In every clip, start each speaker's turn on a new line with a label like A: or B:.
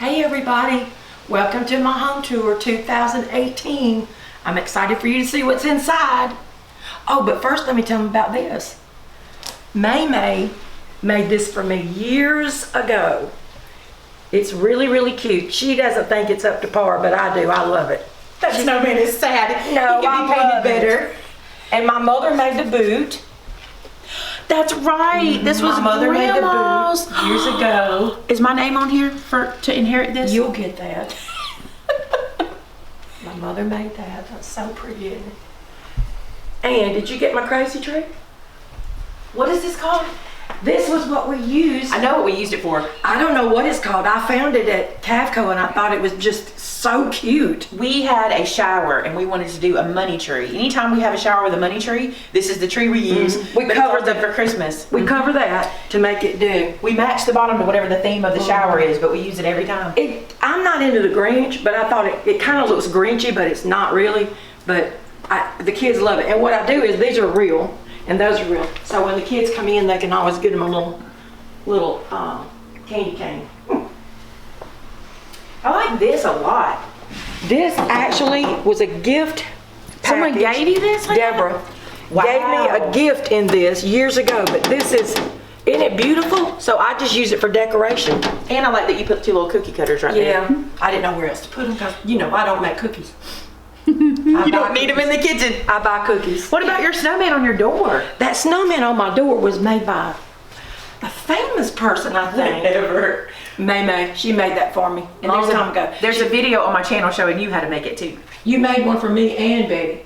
A: Hey everybody, welcome to my home tour 2018. I'm excited for you to see what's inside. Oh, but first let me tell them about this. Maymay made this for me years ago. It's really, really cute. She doesn't think it's up to par, but I do. I love it.
B: That snowman is sad.
A: No,
B: he can be painted better.
A: And my mother made the boot.
B: That's right. This was
A: my mother
B: Grandma's.
A: made the boot years ago.
B: Is my name on here to inherit this?
A: You'll get that. My mother made that. That's so pretty, isn't it? And did you get my crazy tree?
B: What is this called?
A: This was what we used.
B: I know what we used it for.
A: I don't know what it's called. I found it at Cavco and I thought it was just so cute.
B: We had a shower and we wanted to do a money tree. Anytime we have a shower with a money tree, this is the tree we use.
A: We covered
B: them for Christmas.
A: We cover that to make it do.
B: We match the bottom to whatever the theme of the shower is, but we use it every time.
A: I'm not into the Grinch, but I thought it kind of looks Grinchy, but it's not really. But the kids love it. And what I do is these are real. And those are real. So when the kids come in, they can always get them a little candy cane.
B: I like this a lot.
A: This actually was a gift package.
B: Someone gave you this?
A: Deborah gave me a gift in this years ago, but this isn't it beautiful? So I just use it for decoration.
B: And I like that you put two little cookie cutters right there.
A: Yeah, I didn't know where else to put them because, I don't make cookies.
B: You don't need them in the kitchen.
A: I buy cookies.
B: What about your snowman on your door?
A: That snowman on my door was made by a famous person, I think.
B: Never.
A: Maymay, she made that for me a long time ago.
B: There's a video on my channel showing you how to make it too.
A: You made one for me and Betty.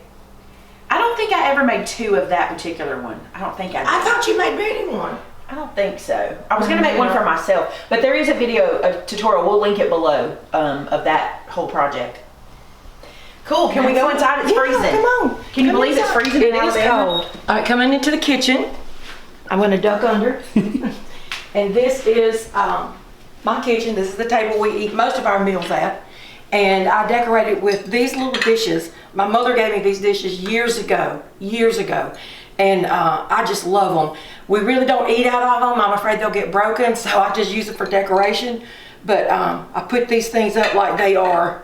B: I don't think I ever made two of that particular one. I don't think I did.
A: I thought you made Betty one.
B: I don't think so. I was going to make one for myself, but there is a video, a tutorial, we'll link it below, of that whole project. Cool, can we go inside? It's freezing.
A: Come on.
B: Can you believe it's freezing in Alabama?
A: It is cold. All right, coming into the kitchen. I'm going to duck under. And this is my kitchen. This is the table we eat most of our meals at. And I decorated with these little dishes. My mother gave me these dishes years ago. And I just love them. We really don't eat out of them. I'm afraid they'll get broken, so I just use it for decoration. But I put these things up like they are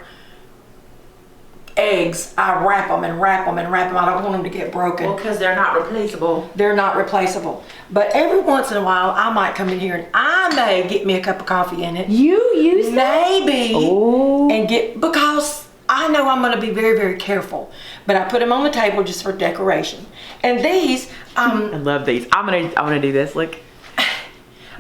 A: eggs. I wrap them and wrap them and wrap them. I don't want them to get broken.
B: Well, because they're not replaceable.
A: They're not replaceable. But every once in a while, I might come in here and I may get me a cup of coffee in it.
B: You use that?
A: Maybe.
B: Oh.
A: And because I know I'm going to be very, very careful. But I put them on the table just for decoration. And these,
B: I love these. I'm gonna do this. Look.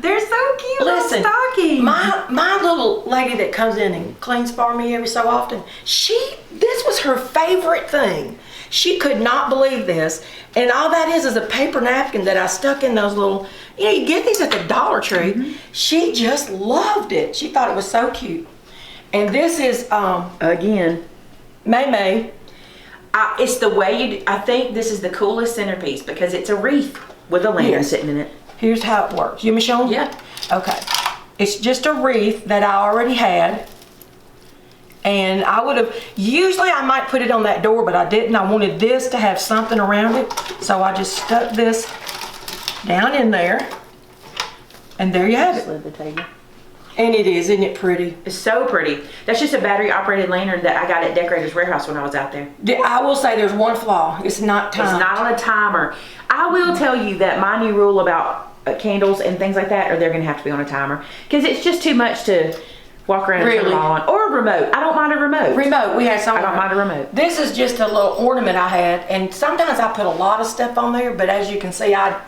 B: They're so cute.
A: Listen,
B: little stockings.
A: My little lady that comes in and cleans for me every so often, this was her favorite thing. She could not believe this. And all that is a paper napkin that I stuck in those little, you get these at the Dollar Tree. Mm-hmm. She just loved it. She thought it was so cute. And this is,
B: again,
A: Maymay.
B: It's the way I think this is the coolest centerpiece because it's a wreath with a lantern sitting in it.
A: Here's how it works. You want me to show them?
B: Yeah.
A: Okay. It's just a wreath that I already had. And usually I might put it on that door, but I didn't. I wanted this to have something around it. So I just stuck this down in there. And there you have it.
B: Slid the table.
A: And it is, isn't it pretty?
B: It's so pretty. That's just a battery operated lantern that I got at Decorator's Warehouse when I was out there.
A: I will say there's one flaw. It's not timed.
B: It's not on a timer. I will tell you that my new rule about candles and things like that are they're going to have to be on a timer because it's just too much to walk around and turn them on. Or a remote. I don't mind a remote.
A: We had some.
B: I don't mind a remote.
A: This is just a little ornament I had, and sometimes I put a lot of stuff on there, but as you can see, I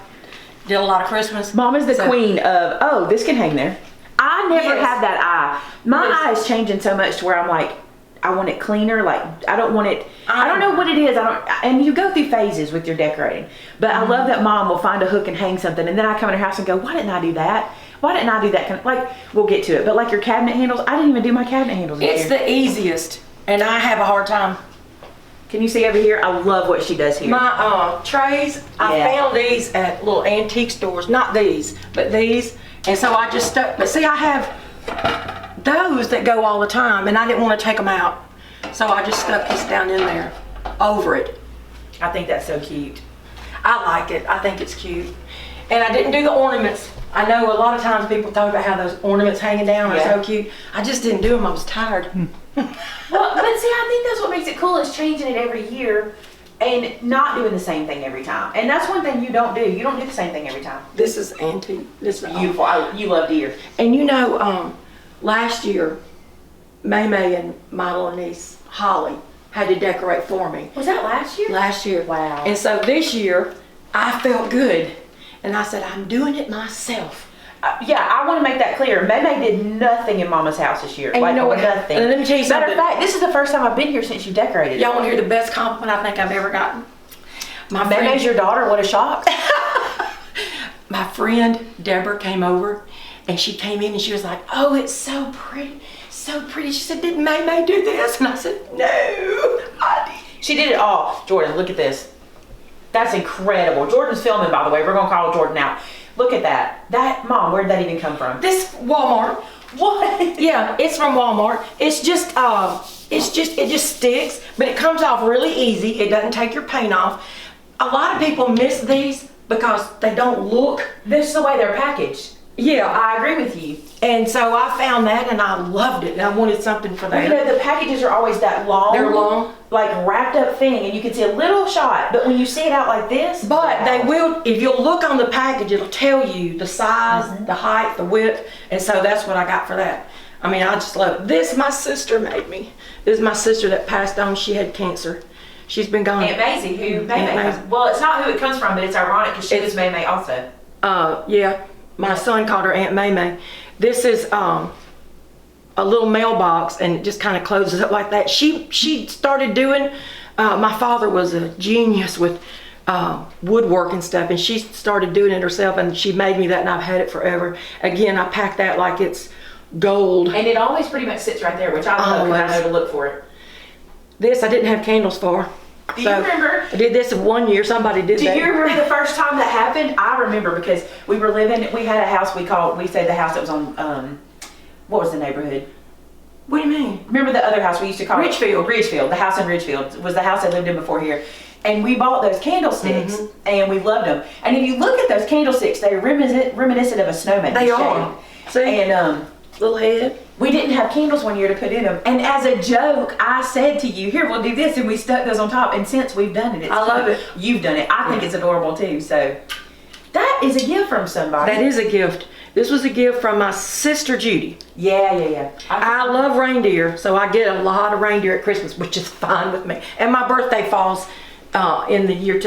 A: did a lot of Christmas.
B: Mom is the queen of, this can hang there. I never had that eye. My eye is changing so much to where I'm like, I want it cleaner. Like, I don't want it, I don't know what it is. And you go through phases with your decorating. But I love that Mom will find a hook and hang something. And then I come in her house and go, why didn't I do that? Why didn't I do that? Like, we'll get to it. But like your cabinet handles, I didn't even do my cabinet handles.
A: It's the easiest. And I have a hard time.
B: Can you see over here? I love what she does here.
A: My trays, I found these at little antique stores. Not these, but these. And so I just stuck, but see, I have those that go all the time and I didn't want to take them out. So I just stuck this down in there over it.
B: I think that's so cute.
A: I like it. I think it's cute. And I didn't do the ornaments. I know a lot of times people talk about how those ornaments hanging down are
B: Yeah.
A: so cute. I just didn't do them. I was tired.
B: Well, but see, I think that's what makes it cool is changing it every year and not doing the same thing every time. And that's one thing you don't do. You don't do the same thing every time.
A: This is antique. This is
B: Beautiful. You love deer.
A: And you know, last year, Maymay and my little niece, Holly, had to decorate for me.
B: Was that last year?
A: Last year.
B: Wow.
A: And so this year, I felt good. And I said, I'm doing it myself.
B: Yeah, I want to make that clear. Maymay did nothing in Mama's house this year.
A: And
B: like,
A: you know what?
B: nothing.
A: And let me tell you
B: Matter
A: something.
B: of fact, this is the first time I've been here since you decorated.
A: Y'all want to hear the best compliment I think I've ever gotten?
B: Maymay's your daughter. What a shock.
A: My friend Deborah came over and she came in and she was like, oh, it's so pretty. So pretty. She said, did Maymay do this? And I said, no, I did.
B: She did it all. Jordan, look at this. That's incredible. Jordan's filming, by the way. We're going to call Jordan out. Look at that. Mom, where did that even come from?
A: This Walmart.
B: What?
A: Yeah, it's from Walmart. It just sticks, but it comes off really easy. It doesn't take your paint off. A lot of people miss these because they don't look.
B: This is the way they're packaged.
A: Yeah,
B: I agree with you.
A: and so I found that and I loved it. And I wanted something for that.
B: You know, the packages are always that long.
A: They're long.
B: Like wrapped up thing, and you can see a little shot, but when you see it out like this.
A: But
B: wow.
A: they will, if you'll look on the package, it'll tell you the size, the height, the width, and so that's what I got for that. I mean, I just love it. This my sister made me. This is my sister that passed on. She had cancer. She's been gone.
B: Aunt Maisie, who
A: Aunt
B: Maymay
A: Maisie.
B: comes. Well, it's not who it comes from, but it's ironic because she was Maymay also.
A: Yeah, my son called her Aunt Maymay. This is a little mailbox, and it just kind of closes up like that. She started doing. My father was a genius with woodwork and stuff, and she started doing it herself, and she made me that, and I've had it forever. Again, I pack that like it's gold.
B: And it always pretty much sits right there, which I love because I know to look for it.
A: This I didn't have candles for.
B: Do you remember?
A: I did this one year. Somebody did that.
B: Do you remember the first time that happened? I remember because we had a house we said the house that was on, what was the neighborhood?
A: What do you mean?
B: Remember the other house we used to call
A: Ridgefield.
B: Ridgefield, the house in Ridgefield was the house I lived in before here. And we bought those candlesticks and we loved them. And if you look at those candlesticks, they're reminiscent of a snowman.
A: They are. See?
B: And
A: Little head.
B: we didn't have candles one year to put in them. And as a joke, I said to you, here, we'll do this. And we stuck those on top. And since we've done it,
A: I love it.
B: You've done it. I think it's adorable too. So that is a gift from somebody.
A: That is a gift. This was a gift from my sister Judy.
B: Yeah.
A: I love reindeer, so I get a lot of reindeer at Christmas, which is fine with me. And my birthday falls in the year,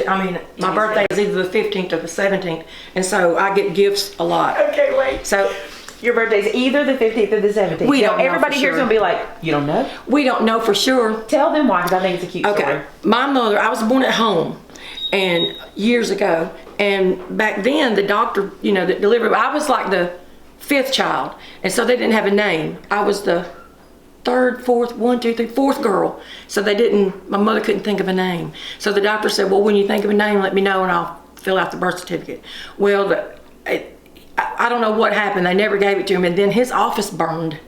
A: my birthday is either the 15th or the 17th, and so I get gifts a lot.
B: Okay, wait.
A: So
B: your birthday's either the 15th or the 17th.
A: We don't know
B: Everybody
A: for
B: here's
A: sure.
B: gonna be like, you don't know?
A: we don't know for sure.
B: Tell them why, because I think it's a cute story.
A: Okay, my mother, I was born at home, and years ago, and back then the doctor, that delivered, I was like the 5th child, and so they didn't have a name. I was the 3rd, 4th, 4th girl, so my mother couldn't think of a name. So the doctor said, well, when you think of a name, let me know and I'll fill out the birth certificate. Well, I don't know what happened. They never gave it to him, and then his office burned.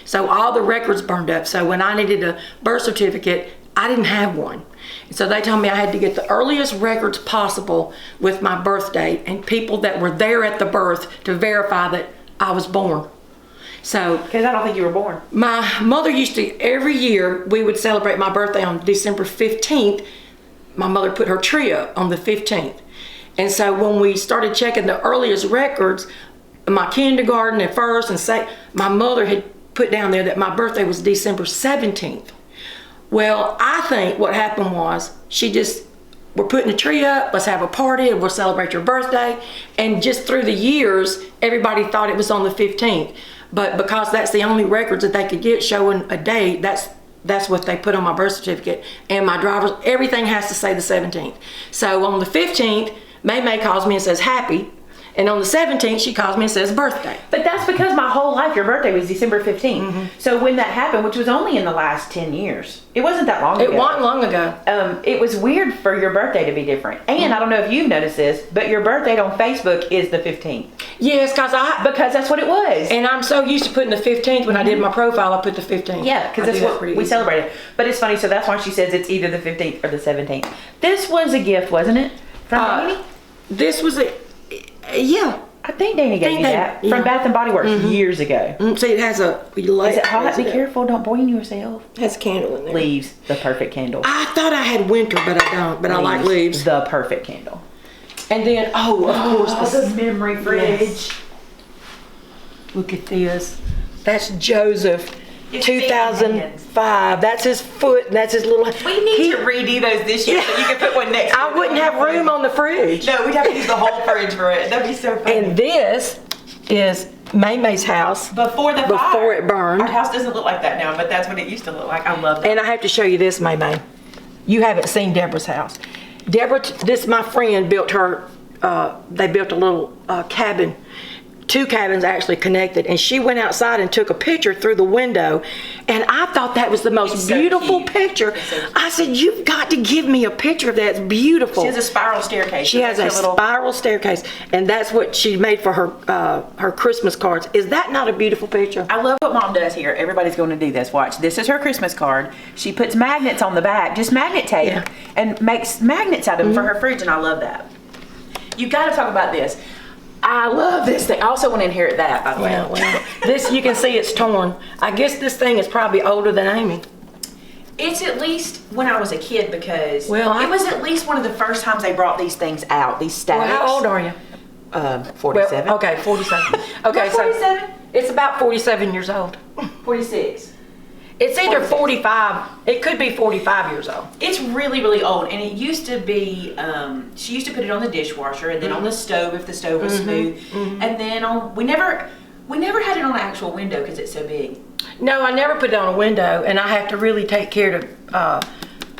A: So all the records burned up. So when I needed a birth certificate, I didn't have one. And so they told me I had to get the earliest records possible with my birth date and people that were there at the birth to verify that I was born. So,
B: Because I don't think you were born.
A: my mother used to, every year, we would celebrate my birthday on December 15th. My mother put her tree up on the 15th. And so when we started checking the earliest records, my kindergarten at first, my mother had put down there that my birthday was December 17th. Well, I think what happened was we're putting a tree up, let's have a party, and we'll celebrate your birthday. And just through the years, everybody thought it was on the 15th. But because that's the only records that they could get showing a date, that's what they put on my birth certificate. And my driver's, everything has to say the 17th. So on the 15th, Maymay calls me and says happy. And on the 17th, she calls me and says birthday.
B: But that's because my whole life, your birthday was December 15th. So when that happened, which was only in the last 10 years, it wasn't that long ago.
A: It wasn't long ago.
B: It was weird for your birthday to be different. And I don't know if you've noticed this, but your birthday on Facebook is the 15th.
A: Yes,
B: Because that's what it was.
A: and I'm so used to putting the 15th. When I did my profile, I put the 15th.
B: Yeah, because
A: I
B: that's
A: do that
B: what
A: pretty
B: we
A: easy.
B: celebrated. But it's funny, so that's why she says it's either the 15th or the 17th. This was a gift, wasn't it? From Amy?
A: This was yeah.
B: I think Dana gave me that from Bath and Body Works years ago.
A: See, it has a light.
B: Is it hot? Be careful, don't burn yourself.
A: It has a candle in there.
B: Leaves, the perfect candle.
A: I thought I had winter, but I don't. But I like leaves.
B: The perfect candle.
A: And then, of course,
B: the memory fridge.
A: Yes. Look at this. That's Joseph, 2005. That's his foot. That's his little.
B: We need to redo those this year so you can put one next to it.
A: I wouldn't have room on the fridge.
B: No, we'd have to use the whole fridge for it. That'd be so funny.
A: And this is Maymay's house.
B: Before the fire.
A: Before it burned.
B: Our house doesn't look like that now, but that's what it used to look like. I love that.
A: And I have to show you this, Maymay. You haven't seen Deborah's house. Deborah, my friend built her, they built a little cabin, 2 cabins actually connected, and she went outside and took a picture through the window, and I thought that was the most beautiful picture. I said, you've got to give me a picture of that. It's beautiful.
B: She has a spiral staircase.
A: She has a spiral staircase, and that's what she made for her Christmas cards. Is that not a beautiful picture?
B: I love what Mom does here. Everybody's going to do this. Watch. This is her Christmas card. She puts magnets on the back, just magnet tape, and makes magnets out of them for her fridge, and I love that. You got to talk about this. I love this thing. I also want to inherit that, by the way.
A: Well, this, you can see it's torn. I guess this thing is probably older than Amy.
B: It's at least when I was a kid, because
A: it
B: was at least one of the first times they brought these things out, these stacks.
A: Well, how old are you?
B: 47.
A: Well, okay, 47. Okay,
B: 47?
A: It's about 47 years old.
B: 46.
A: It's either 45. It could be 45 years old.
B: It's really, really old, and it used to be. She used to put it on the dishwasher, and then on the stove if the stove was smooth, and then on. We never had it on an actual window because it's so big.
A: No, I never put it on a window, and I have to really take care to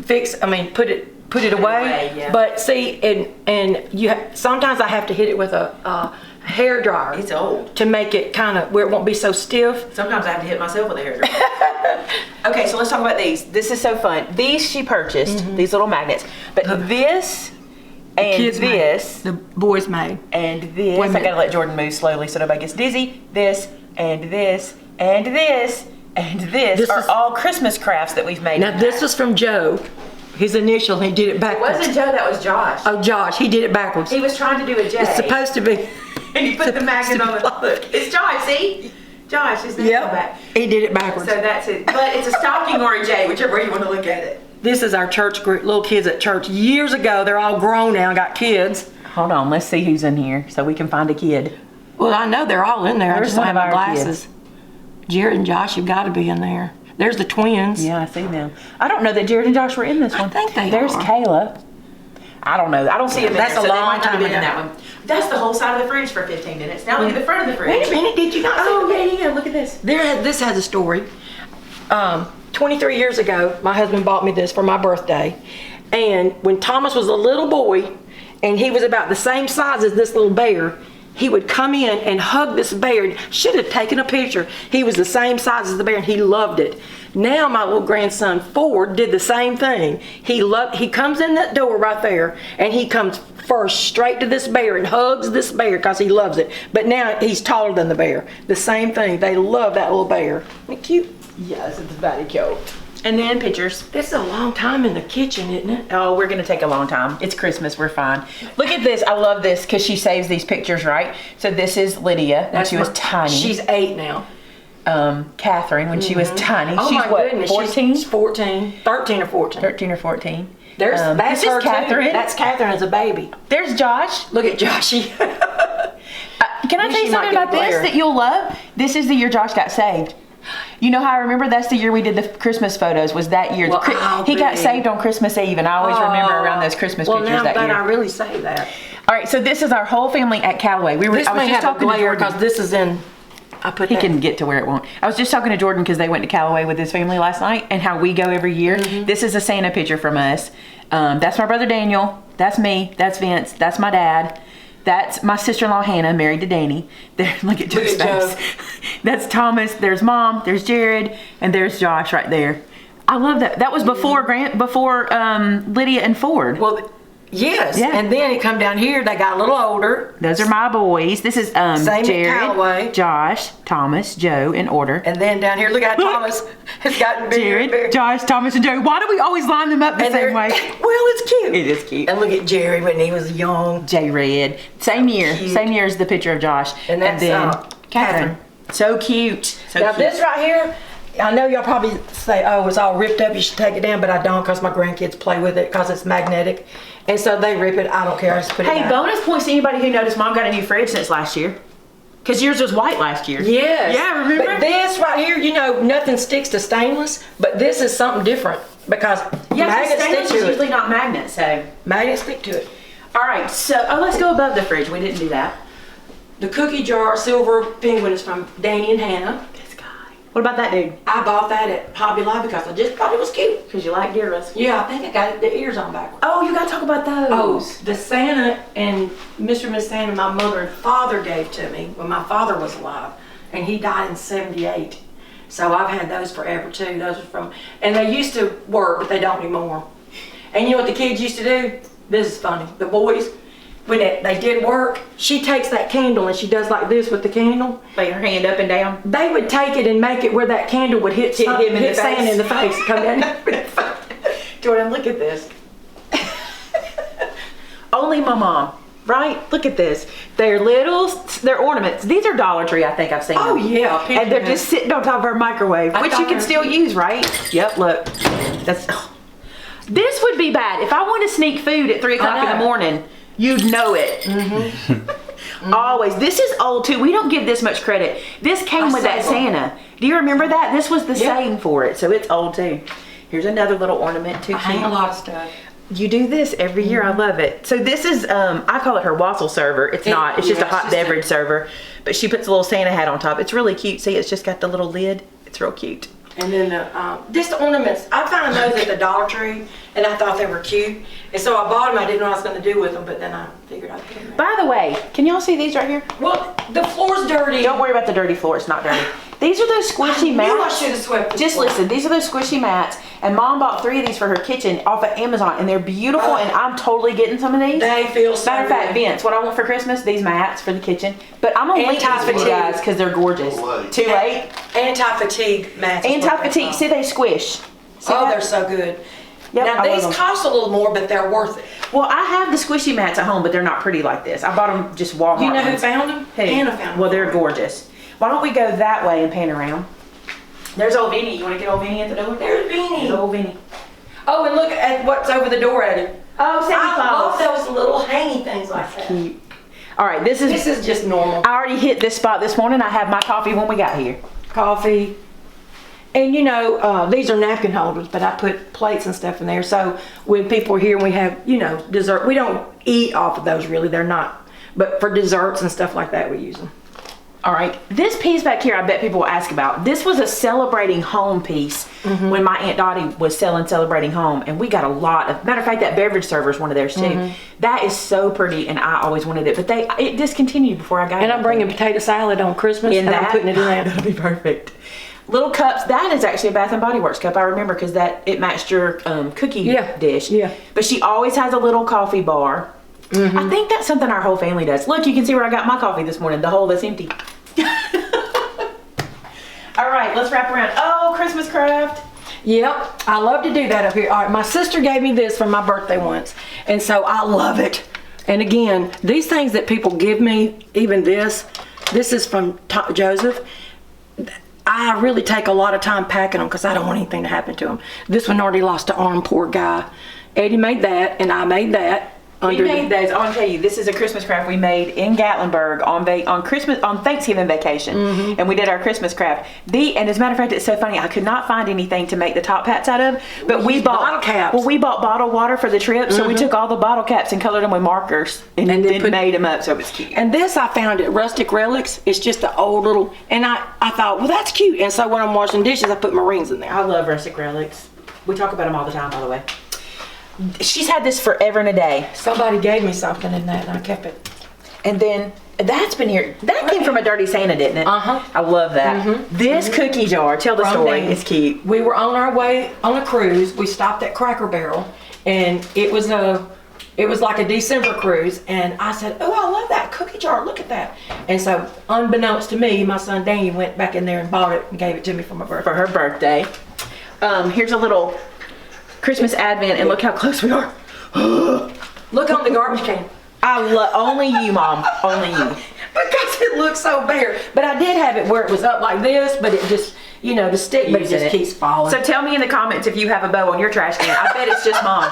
A: put it away.
B: Yeah.
A: But see, and sometimes I have to hit it with a hair dryer.
B: It's old.
A: To make it kind of where it won't be so stiff.
B: Sometimes I have to hit myself with a hair dryer. Okay, so let's talk about these. This is so fun. These she purchased, these little magnets. But this and this.
A: The boys made.
B: And this. I gotta let Jordan move slowly so nobody gets dizzy. This and this and this and this are all Christmas crafts that we've made.
A: Now this is from Joe. His initial, he did it backwards.
B: It wasn't Joe, that was Josh.
A: Oh, Josh, he did it backwards.
B: He was trying to do a J.
A: It's supposed to be.
B: And he put the magnet on the look. It's Josh, see? Josh, his name's back.
A: He did it backwards.
B: So that's it. But it's a stocking or a J, whichever way you want to look at it.
A: This is our church group, little kids at church. Years ago, they're all grown now, got kids.
B: Hold on, let's see who's in here so we can find a kid.
A: Well, I know they're all in there. I just don't have my glasses.
B: Kids.
A: Jared and Josh have got to be in there. There's the twins.
B: Yeah, I see them. I don't know that Jared and Josh were in this one.
A: I think
B: There's
A: are.
B: Kayla. I don't know. I don't see them in
A: That's
B: there,
A: a
B: so
A: long time
B: in
A: ago.
B: that one. That's the whole side of the fridge for 15 minutes. Now look at the front of the fridge.
A: Wait a minute, did you not see
B: yeah, look at this.
A: This has a story. 23 years ago, my husband bought me this for my birthday. And when Thomas was a little boy, and he was about the same size as this little bear, he would come in and hug this bear. Should have taken a picture. He was the same size as the bear, and he loved it. Now my little grandson Ford did the same thing. He comes in that door right there, and he comes first straight to this bear and hugs this bear because he loves it. But now he's taller than the bear. The same thing. They love that little bear. Isn't it cute?
B: Yes, it's very cute. And then pictures.
A: This is a long time in the kitchen, isn't it?
B: Oh, we're going to take a long time. It's Christmas. We're fine. Look at this. I love this because she saves these pictures, right? So this is Lydia when she was tiny.
A: She's 8 now.
B: Catherine when she was tiny.
A: Oh,
B: she's
A: my
B: what,
A: goodness.
B: 14?
A: She's 14. 13 or 14.
B: 13 or 14.
A: That's
B: this
A: her
B: is Catherine.
A: Too. That's Catherine as a baby.
B: There's Josh.
A: Look at Joshy.
B: Can I tell you something about this that you'll love? This is the year Josh got saved. You know how I remember that's the year we did the Christmas photos, was that year.
A: Well,
B: he got saved on Christmas Eve, and I always remember around those Christmas pictures that year.
A: Well, now I really say that.
B: All right, so this is our whole family at Callaway.
A: I was just talking to Jordan because this is in.
B: He can get to where it won't. I was just talking to Jordan because they went to Callaway with his family last night, and how we go every year. This is a Santa picture from us. That's my brother Daniel. That's me. That's Vince. That's my dad. That's my sister-in-law Hannah, married to Danny. There, look at Joe's face. That's Thomas. There's Mom. There's Jared, and there's Josh right there. I love that. That was before Lydia and Ford.
A: Well, Yes.
B: Yeah.
A: And then it come down here. They got a little older.
B: Those are my boys. This is
A: Same Callaway.
B: Jared, Josh, Thomas, Joe, in order.
A: And then down here, look how Thomas has gotten bigger and bigger.
B: Jared, Josh, Thomas, and Joe. Why do we always line them up the same way?
A: Well, it's cute.
B: It is cute.
A: And look at Jerry when he was young.
B: J-Red. Same year.
A: Cute.
B: Same year as the picture of Josh.
A: And that's,
B: then
A: Catherine.
B: So cute. So
A: Now
B: cute.
A: this right here, I know y'all probably say, oh, it's all ripped up, you should take it down, but I don't because my grandkids play with it because it's magnetic. And so they rip it, I don't care, I just put it
B: Hey,
A: down.
B: bonus points to anybody who noticed Mom got a new fridge since last year. Because yours was white last year.
A: Yes.
B: Yeah, remember?
A: But this right here, you know, nothing sticks to stainless, but this is something different because magnets stick
B: stainless
A: to
B: is
A: it.
B: usually not magnets, so.
A: Magnets stick to it.
B: All right, so, let's go above the fridge. We didn't do that.
A: The cookie jar silver penguin is from Danny and Hannah.
B: This guy. What about that dude?
A: I bought that at Hobby Lobby because I just thought it was cute.
B: Because you like Dira's.
A: Yeah, I think I got the ears on backwards.
B: Oh, you gotta talk about those.
A: Oh, the Santa and Mr. and Miss Santa my mother and father gave to me when my father was alive. And he died in 78. So I've had those forever too. Those are from, and they used to work, but they don't anymore. And you know what the kids used to do? This is funny. The boys, when they did work, she takes that candle and she does like this with the candle.
B: Like her hand up and down.
A: They would take it and make it where that candle would hit
B: Hit him in the
A: Santa
B: face.
A: in the face. Come down.
B: Jordan, look at this. Only my mom, right? Look at this. They're they're ornaments. These are Dollar Tree, I think I've seen
A: Oh
B: them.
A: yeah.
B: And they're just sitting on top of our microwave,
A: I
B: which
A: thought
B: you can
A: they
B: still
A: were-
B: use, right? Yep, look. That's. This would be bad. If I want to sneak food at 3 o'clock in the
A: know.
B: morning, you'd know it. Always. This is old too. We don't give this much credit. This came with that
A: say so.
B: Santa. Do you remember that? This was the
A: Yep.
B: saying for it, so it's old too. Here's another little ornament too.
A: I hang a lot of stuff.
B: You do this every year. I love it. So this is, I call it her wassail server. It's not. It's just a
A: yeah,
B: hot
A: it's just
B: beverage server. But she puts a little Santa hat on top. It's really cute. See, it's just got the little lid. It's real cute.
A: And then just the ornaments. I found those at the Dollar Tree, and I thought they were cute. And so I bought them. I didn't know what I was going to do with them, but then I figured I'd put them in.
B: By the way, can y'all see these right here?
A: Well, the floor's dirty.
B: Don't worry about the dirty floor. It's not dirty. These are those squishy
A: I knew I
B: mats.
A: should have swept this
B: Just
A: floor.
B: listen. These are those squishy mats, and Mom bought 3 of these for her kitchen off of Amazon, and they're beautiful. And I'm totally getting some of these.
A: They feel so
B: Matter of fact,
A: good.
B: Vince, what I want for Christmas, these mats for the kitchen. But I'm gonna link these for you
A: Anti-fatigue.
B: guys because they're gorgeous. Too late.
A: Anti-fatigue mats. is what they're
B: Anti-fatigue.
A: called.
B: See, they squish. See
A: Oh,
B: that?
A: they're so good.
B: Yep,
A: Now,
B: I love
A: these
B: them.
A: cost a little more, but they're worth it.
B: Well, I have the squishy mats at home, but they're not pretty like this. I bought them just Walmart.
A: You know who
B: ones.
A: found them?
B: Who?
A: Hannah found them.
B: Well, they're gorgeous. Why don't we go that way and pan around? There's old Vinny. You want to get old Vinny at the door?
A: There's
B: There's
A: Beanie.
B: old Vinny.
A: Oh, and look at what's over the door at him.
B: Oh, Santa
A: I love
B: Claus.
A: those little hangy things like that.
B: Cute. All right, this is.
A: This is just normal.
B: I already hit this spot this morning. I had my coffee when we got here.
A: Coffee. And you know, these are napkin holders, but I put plates and stuff in there. So when people are here and we have, you know, dessert, we don't eat off of those really. They're not. But for desserts and stuff like that, we use them.
B: All right, this piece back here, I bet people will ask about. This was a celebrating home piece when my Aunt Dottie was selling celebrating home, and we got a lot of. Matter of fact, that beverage server is one of theirs too. That is so pretty, and I always wanted it, but it discontinued before I got it.
A: And I'm bringing potato salad on Christmas,
B: In
A: and I'm
B: that?
A: putting it in there.
B: That'll be perfect. Little cups. That is actually a Bath and Body Works cup. I remember because it matched your cookie dish.
A: Yeah.
B: But she always has a little coffee bar. I think that's something our whole family does. Look, you can see where I got my coffee this morning. The hole that's empty. All right, let's wrap around. Oh, Christmas craft.
A: Yep, I love to do that up here. All right, my sister gave me this for my birthday once, and so I love it. And again, these things that people give me, even this is from Joseph. I really take a lot of time packing them because I don't want anything to happen to them. This one already lost an arm, poor guy. Eddie made that, and I made that.
B: We made those. I want to tell you, this is a Christmas craft we made in Gatlinburg on Thanksgiving vacation, and we did our Christmas craft. And as a matter of fact, it's so funny. I could not find anything to make the top hats out of, but we bought
A: bottle caps.
B: Well, we bought bottled water for the trip, so we took all the bottle caps and colored them with markers, and then made them up, so it was cute.
A: And this I found at Rustic Relics. It's just an old little, and I thought, well, that's cute. And so when I'm washing dishes, I put my rings in there.
B: I love Rustic Relics. We talk about them all the time, by the way. She's had this forever and a day.
A: Somebody gave me something in that, and I kept it.
B: And then that's been here. That came from a Dirty Santa, didn't it? I love that. This cookie jar. Tell the story.
A: Danny.
B: It's cute.
A: We were on our way on a cruise. We stopped at Cracker Barrel, and it was It was like a December cruise, and I said, "Oh, I love that cookie jar. Look at that." And so, unbeknownst to me, my son Danny went back in there and bought it and gave it to me for my birthday.
B: For her birthday. Here's a little Christmas advent, and look how close we are.
A: Look on the garbage can.
B: I love only you, Mom. Only you.
A: Because it looks so bare. But I did have it where it was up like this, but it just, you know, the stick, but it just keeps falling.
B: So tell me in the comments if you have a bow on your trash can. I bet it's just Mom.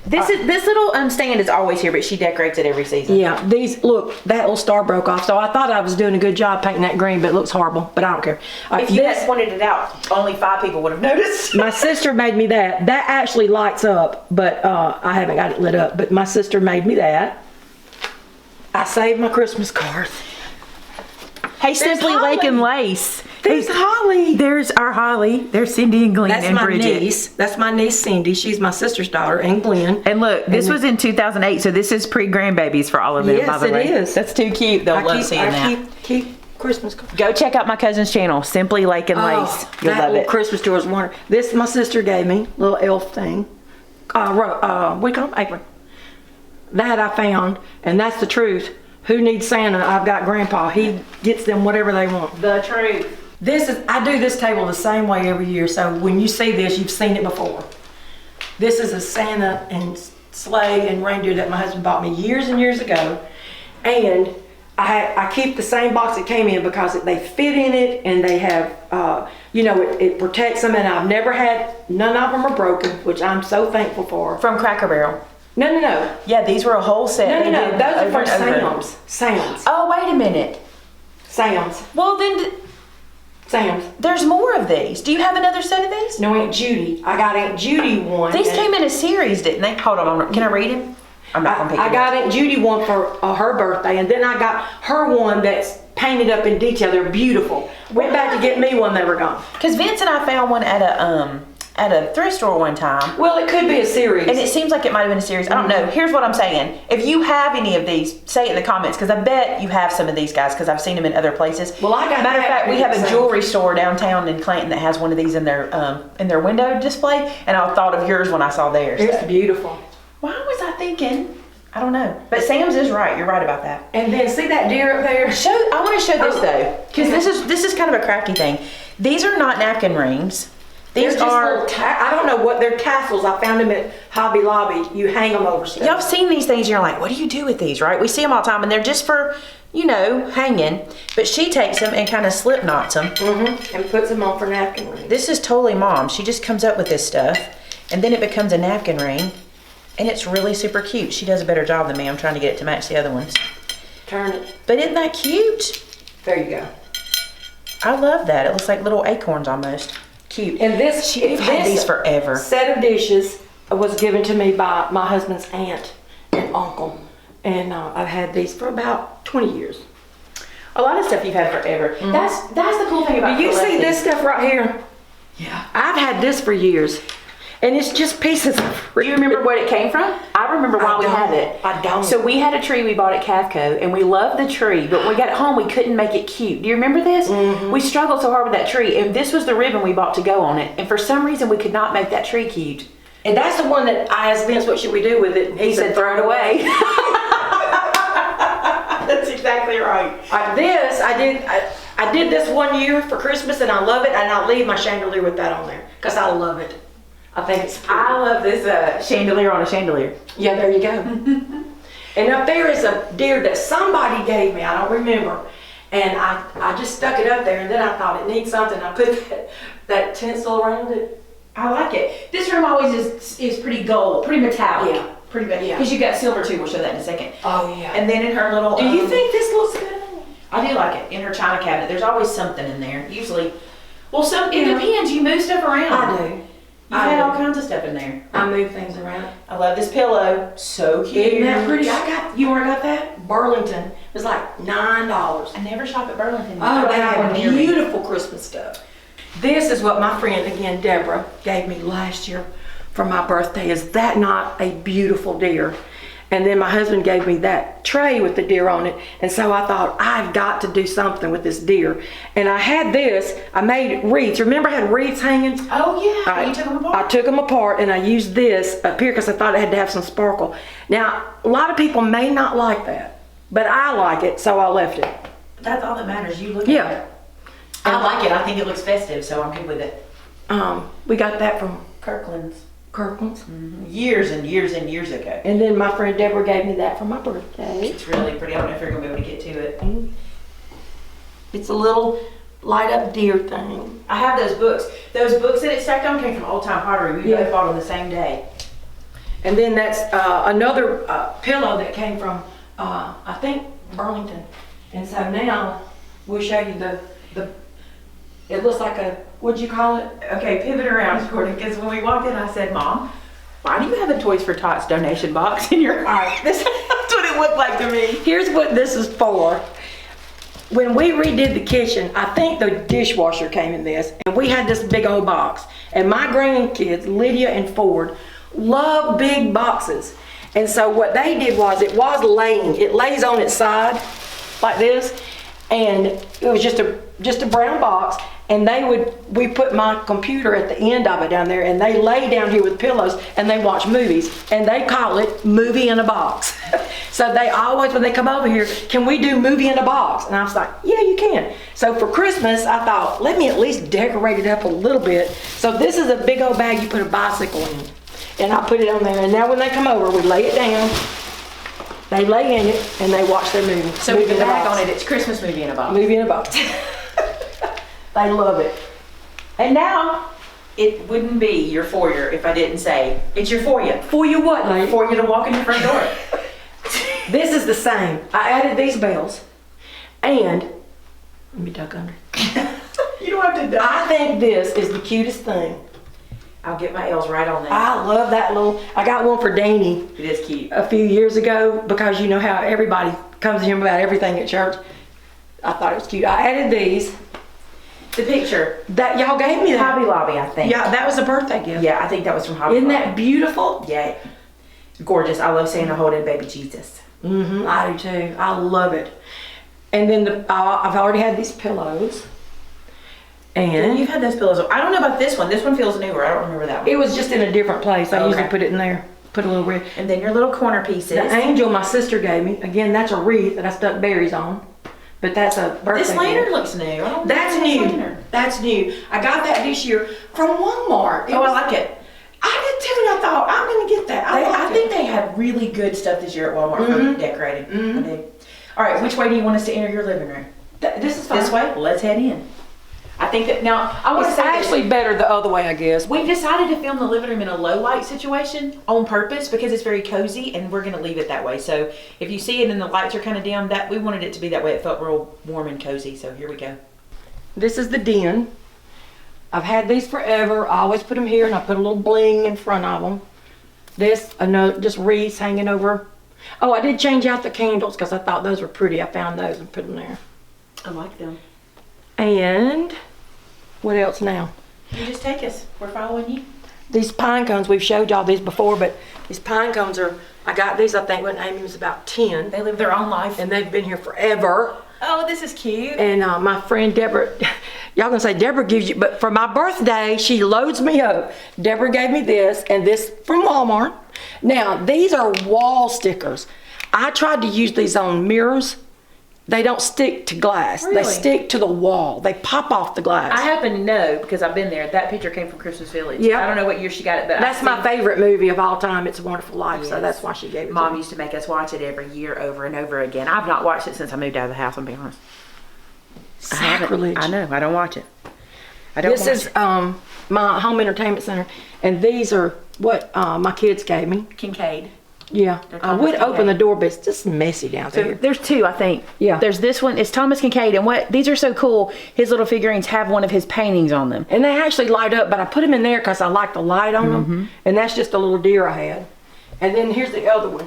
B: This little stand is always here, but she decorates it every season.
A: Yeah, look, that little star broke off, so I thought I was doing a good job painting that green, but it looks horrible, but I don't care.
B: If you had pointed it out, only 5 people would have noticed.
A: My sister made me that. That actually lights up, but I haven't got it lit up, but my sister made me that. I saved my Christmas card.
B: Hey, Simply
A: Holly.
B: Lake and Lace.
A: There's Holly.
B: There's our Holly. There's Cindy and Glenn and Bridget.
A: That's my niece. That's my niece Cindy. She's my sister's daughter, and Glenn.
B: And look, this was in 2008, so this is pre-grandbabies for all of them, by the way.
A: Yes, it is.
B: That's too cute. They'll love seeing that.
A: Keep Christmas cards.
B: Go check out my cousin's channel, Simply Lake and Lace. You'll love it.
A: Christmas tour is wonderful. This my sister gave me, little elf thing. What do you call them? Apron. That I found, and that's the truth. Who needs Santa? I've got Grandpa. He gets them whatever they want.
B: The truth.
A: I do this table the same way every year, so when you see this, you've seen it before. This is a Santa and Sleigh and Reindeer that my husband bought me years and years ago, and I keep the same box it came in because they fit in it, and they have, it protects them, and I've never had, none of them are broken, which I'm so thankful for.
B: From Cracker Barrel.
A: No.
B: Yeah, these were a whole set.
A: No. Those are from Sam's. Sam's.
B: Oh, wait a minute.
A: Sam's.
B: Well, then
A: Sam's.
B: there's more of these. Do you have another set of these?
A: No, Aunt Judy. I got Aunt Judy one.
B: These came in a series, didn't they? Hold on. Can I read them? I'm not going to pick it
A: I got Aunt Judy one for her birthday, and then I got her one that's painted up in detail. They're beautiful. Went back to get me one, they were gone.
B: Because Vince and I found one at a thrift store one time.
A: Well, it could be a series.
B: And it seems like it might have been a series. I don't know. Here's what I'm saying. If you have any of these, say it in the comments, because I bet you have some of these guys, because I've seen them in other places.
A: Well, I got
B: Matter of fact, we have a jewelry store downtown in Clanton that has one of these in their window display, and I thought of yours when I saw theirs.
A: It's beautiful.
B: Why was I thinking? I don't know. But Sam's is right. You're right about that.
A: And then see that deer up there?
B: I want to show this though, because this is kind of a crafty thing. These are not napkin rings. These are,
A: I don't know what, they're tassels. I found them at Hobby Lobby. You hang them over stuff.
B: y'all have seen these things and you're like, what do you do with these, right? We see them all the time and they're just for, hanging. But she takes them and kind of slip knots them.
A: And puts them on for napkin rings.
B: This is totally Mom. She just comes up with this stuff and then it becomes a napkin ring and it's really super cute. She does a better job than me. I'm trying to get it to match the other ones.
A: Turn it.
B: But isn't that cute?
A: There you go.
B: I love that. It looks like little acorns almost. Cute.
A: And this
B: had these forever.
A: Set of dishes was given to me by my husband's aunt and uncle, and I've had these for about 20 years.
B: A lot of stuff you've had forever. That's the cool thing about
A: Do you see
B: collecting.
A: this stuff right here?
B: Yeah.
A: I've had this for years, and it's just pieces of fruit.
B: Do you remember what it came from? I remember why we had it.
A: I don't.
B: So we had a tree we bought at Cavco, and we loved the tree, but when we got it home, we couldn't make it cute. Do you remember this? We struggled so hard with that tree, and this was the ribbon we bought to go on it, and for some reason, we could not make that tree cute.
A: And that's the one that I asked Vince, what should we do with it? And
B: He said, throw it away. That's exactly right.
A: I did this one year for Christmas, and I love it, and I'll leave my chandelier with that on there, because I love it. I think it's pretty.
B: I love this chandelier on a chandelier.
A: Yeah, there you go. And up there is a deer that somebody gave me, I don't remember. And I just stuck it up there, and then I thought it needs something. I put that tinsel around it.
B: I like it. This room always is pretty gold, pretty metallic.
A: Yeah.
B: Pretty bad.
A: Yeah.
B: Because you got silver too, we'll show that in a second.
A: Oh, yeah.
B: And then in her little...
A: Do you think this looks good?
B: I do like it. In her china cabinet, there's always something in there. Usually, well, it depends. You move stuff around.
A: I do.
B: You've had all kinds of stuff in there.
A: I move things around.
B: I love this pillow. So cute.
A: Isn't that pretty? You already got that? Burlington. It was like $9.
B: I never shop at Burlington.
A: Oh, they
B: have
A: have
B: one near me.
A: beautiful Christmas stuff. This is what my friend, again, Deborah, gave me last year for my birthday. Is that not a beautiful deer? And then my husband gave me that tray with the deer on it. And so I thought, I've got to do something with this deer. And I had this, I made wreaths. Remember I had wreaths hanging?
B: Oh yeah, you took them apart?
A: I took them apart and I used this up here because I thought it had to have some sparkle. Now, a lot of people may not like that, but I like it, so I left it.
B: That's all that matters. You look at it. I like it. I think it looks festive, so I'm good with it.
A: We got that from
B: Kirkland's.
A: Years and years and years ago. And then my friend Deborah gave me that for my birthday.
B: It's really pretty. I don't know if you're gonna be able to get to it.
A: It's a little light up deer thing.
B: I have those books. Those books that it stacked on came from Old Time Pottery. We both bought on the same day.
A: And then that's another pillow that came from I think Burlington. And so now we'll show you the it looks like a, what'd you call it?
B: Okay, pivot around, Courtney, because when we walked in, I said, Mom, why do you have a Toys for Tots donation box in your...
A: All right,
B: that's what it looked like to me.
A: Here's what this is for. When we redid the kitchen, I think the dishwasher came in this, and we had this big old box. And my grandkids, Lydia and Ford, love big boxes. And so what they did was, it was laying. It lays on its side like this, and it was just a brown box. And we put my computer at the end of it down there, and they lay down here with pillows and they watch movies, and they call it movie in a box. So they always, when they come over here, can we do movie in a box? And I was like, yeah, you can. So for Christmas, I thought, let me at least decorate it up a little bit. So this is a big old bag you put a bicycle in. And I put it on there, and now when they come over, we lay it down, they lay in it, and they watch their movie.
B: So with the bag on it, it's Christmas movie in a box.
A: Movie in a box. They love it.
B: And now, it wouldn't be your foyer if I didn't say, it's your foyer.
A: For you what, lady?
B: For you to walk in your front door.
A: This is the same. I added these bells. And, let me duck under.
B: You don't have to duck.
A: I think this is the cutest thing.
B: I'll get my L's right on that.
A: I love that little, I got one for Danny.
B: It is cute.
A: A few years ago, because you know how everybody comes to him about everything at church. I thought it was cute. I added these.
B: The picture.
A: That y'all gave me that.
B: Hobby Lobby, I think.
A: Yeah, that was a birthday gift.
B: Yeah, I think that was from Hobby
A: Isn't
B: Lobby.
A: that beautiful?
B: Yeah. Gorgeous. I love Santa holding baby Jesus.
A: I do too. I love it. And then I've already had these pillows. And
B: you've had those pillows. I don't know about this one. This one feels newer. I don't remember that one.
A: It was just in a different place. I usually put it in there. Put a little wreath.
B: And then your little corner pieces.
A: The angel my sister gave me. Again, that's a wreath that I stuck berries on. But that's a birthday
B: This lantern
A: gift.
B: looks new.
A: That's new. That's new. I got that this year from Walmart.
B: I like it.
A: I did too, and I thought, I'm going to get that.
B: I think they have really good stuff this year at Walmart for decorating. I do. All right, which way do you want us to enter your living room?
A: This is fine.
B: This way? Let's head in. I think that, now, I want to
A: It's
B: say
A: actually better the other way, I guess.
B: we decided to film the living room in a low light situation on purpose because it's very cozy, and we're going to leave it that way. So if you see it and the lights are kind of dim, we wanted it to be that way. It felt real warm and cozy, so here we go.
A: This is the den. I've had these forever. I always put them here, and I put a little bling in front of them. This, another, just wreaths hanging over. Oh, I did change out the candles because I thought those were pretty. I found those and put them there.
B: I like them.
A: And what else now?
B: You just take us. We're following you.
A: These pine cones, we've showed y'all these before, but these pine cones are, I got these, I think, when Amy was about 10.
B: They live their own life.
A: And they've been here forever.
B: Oh, this is cute.
A: And my friend Deborah, y'all gonna say Deborah gives you, but for my birthday, she loads me up. Deborah gave me this, and this from Walmart. Now, these are wall stickers. I tried to use these on mirrors. They don't stick to glass.
B: Really?
A: They stick to the wall. They pop off the glass.
B: I happen to know because I've been there. That picture came from Christmas Village.
A: Yeah.
B: I don't know what year she got it, but
A: that's my favorite movie of all time. It's a Wonderful Life, so
B: Yes.
A: that's why she gave it
B: Mom
A: to me.
B: used to make us watch it every year over and over again. I've not watched it since I moved out of the house, I'll be honest.
A: Sacrilege.
B: I know, I don't watch it. I don't
A: This
B: watch
A: is
B: it.
A: my home entertainment center, and these are what my kids gave me.
B: Kincaid.
A: Yeah,
B: They're
A: I
B: Thomas
A: would open
B: Kincaid.
A: the door, but it's just messy down
B: So
A: there.
B: there's two, I think.
A: Yeah.
B: There's this one. It's Thomas Kincaid, and these are so cool. His little figurines have one of his paintings on them.
A: And they actually light up, but I put them in there because I like the light on them. And that's just a little deer I had. And then here's the other one.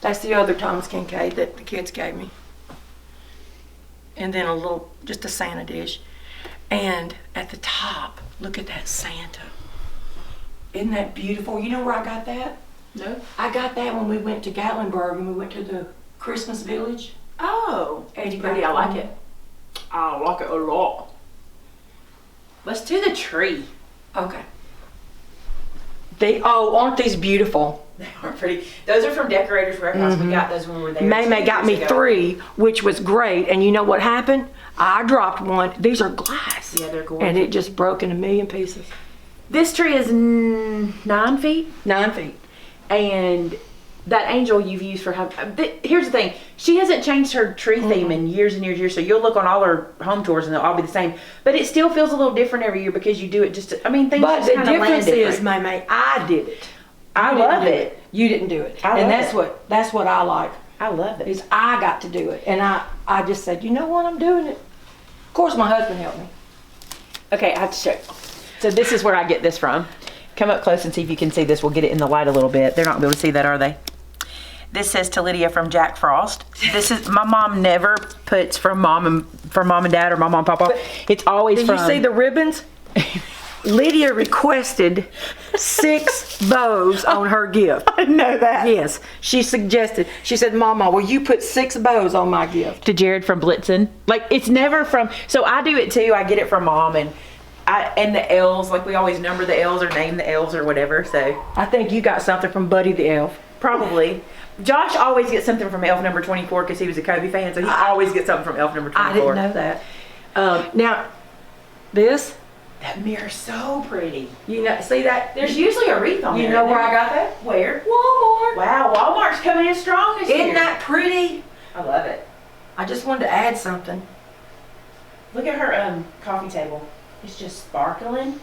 A: That's the other Thomas Kincaid that the kids gave me. And then just a Santa dish. And at the top, look at that Santa. Isn't that beautiful? You know where I got that?
B: No.
A: I got that when we went to Gatlinburg and we went to the Christmas Village.
B: Oh,
A: Eddie
B: pretty.
A: got
B: I like
A: one.
B: it. I like it a lot. Let's do the tree.
A: Okay. Aren't these beautiful?
B: They are pretty. Those are from Decorators Warehouse. We got those when we were there.
A: Maymay
B: 2
A: got me
B: years ago.
A: 3, which was great. And you know what happened? I dropped one. These are glass.
B: Yeah, they're gorgeous.
A: And it just broke in a million pieces.
B: This tree is 9 feet.
A: 9 feet.
B: And that angel you've used for here's the thing, she hasn't changed her tree theme in years and years and years, so you'll look on all her home tours and they'll all be the same, but it still feels a little different every year because you do it just things
A: But
B: just
A: the
B: kind of land
A: difference is,
B: different.
A: Maymay, I did it.
B: I
A: You
B: love
A: didn't do
B: it.
A: You didn't do it.
B: I
A: And
B: love
A: that's what I like,
B: I love it.
A: is I got to do it. And I just said, you know what, I'm doing it. Of course, my husband helped me.
B: Okay, I have to show. So this is where I get this from. Come up close and see if you can see this. We'll get it in the light a little bit. They're not gonna be able to see that, are they? This says to Lydia from Jack Frost. This is, my mom never puts from mom and dad or my mom and papa. It's always
A: Did
B: from.
A: you see the ribbons? Lydia requested 6 bows on her gift.
B: I know that.
A: Yes, she suggested. She said, Mama, will you put 6 bows on my gift?
B: To Jared from Blitzen. Like, it's never from, so I do it too. I get it from mom and the elves, like we always number the elves or name the elves or whatever, so.
A: I think you got something from Buddy the Elf.
B: Probably. Josh always gets something from elf number 24 because he was a Kobe fan, so he always gets something from elf number 24.
A: I didn't know that. Now, this,
B: That mirror's so pretty.
A: you know, see that?
B: There's usually a wreath on there.
A: You know
B: isn't
A: where
B: there?
A: I got that?
B: Where?
A: Walmart.
B: Wow, Walmart's coming in strong this year.
A: Isn't that pretty?
B: I love it.
A: I just wanted to add something.
B: Look at her coffee table. It's just sparkling.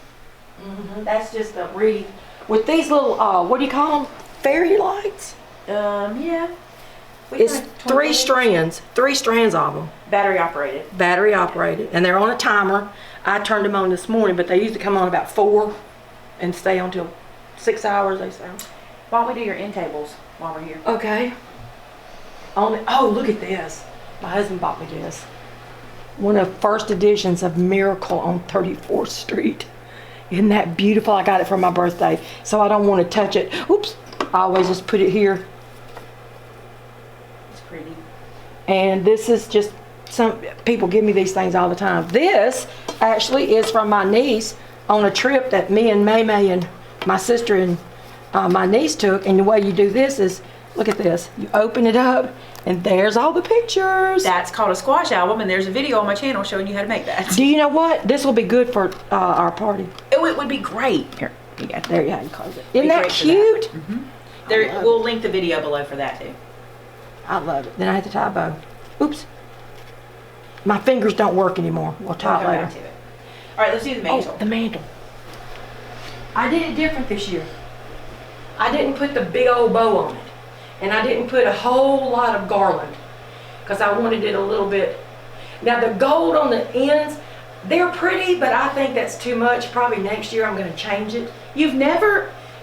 A: That's just a wreath. With these little, what do you call them? Fairy lights?
B: Yeah.
A: It's 3 strands. 3 strands of them.
B: Battery operated.
A: Battery operated. And they're on a timer. I turned them on this morning, but they usually come on about 4 and stay on till 6 hours, they say.
B: Why don't we do your end tables while we're here?
A: Okay. Oh, look at this. My husband bought me this. One of the first editions of Miracle on 34th Street. Isn't that beautiful? I got it for my birthday, so I don't want to touch it. Oops. I always just put it here.
B: It's pretty.
A: And this is just, some people give me these things all the time. This actually is from my niece on a trip that me and Maymay and my sister and my niece took. And the way you do this is, look at this. You open it up and there's all the pictures.
B: That's called a squash album, and there's a video on my channel showing you how to make that.
A: Do you know what? This will be good for our party.
B: It would be great. Here, you go.
A: There you go. You close it. Isn't
B: Be
A: that
B: great for
A: cute?
B: There, we'll link the video below for that too.
A: I love it. Then I have to tie a bow. Oops. My fingers don't work anymore. We'll tie it
B: Come
A: later.
B: back to it. All right, let's do the mantle.
A: Oh, the mantle. I did it different this year. I didn't put the big old bow on it. And I didn't put a whole lot of garland. Because I wanted it a little bit. Now the gold on the ends, they're pretty, but I think that's too much. Probably next year I'm going to change it.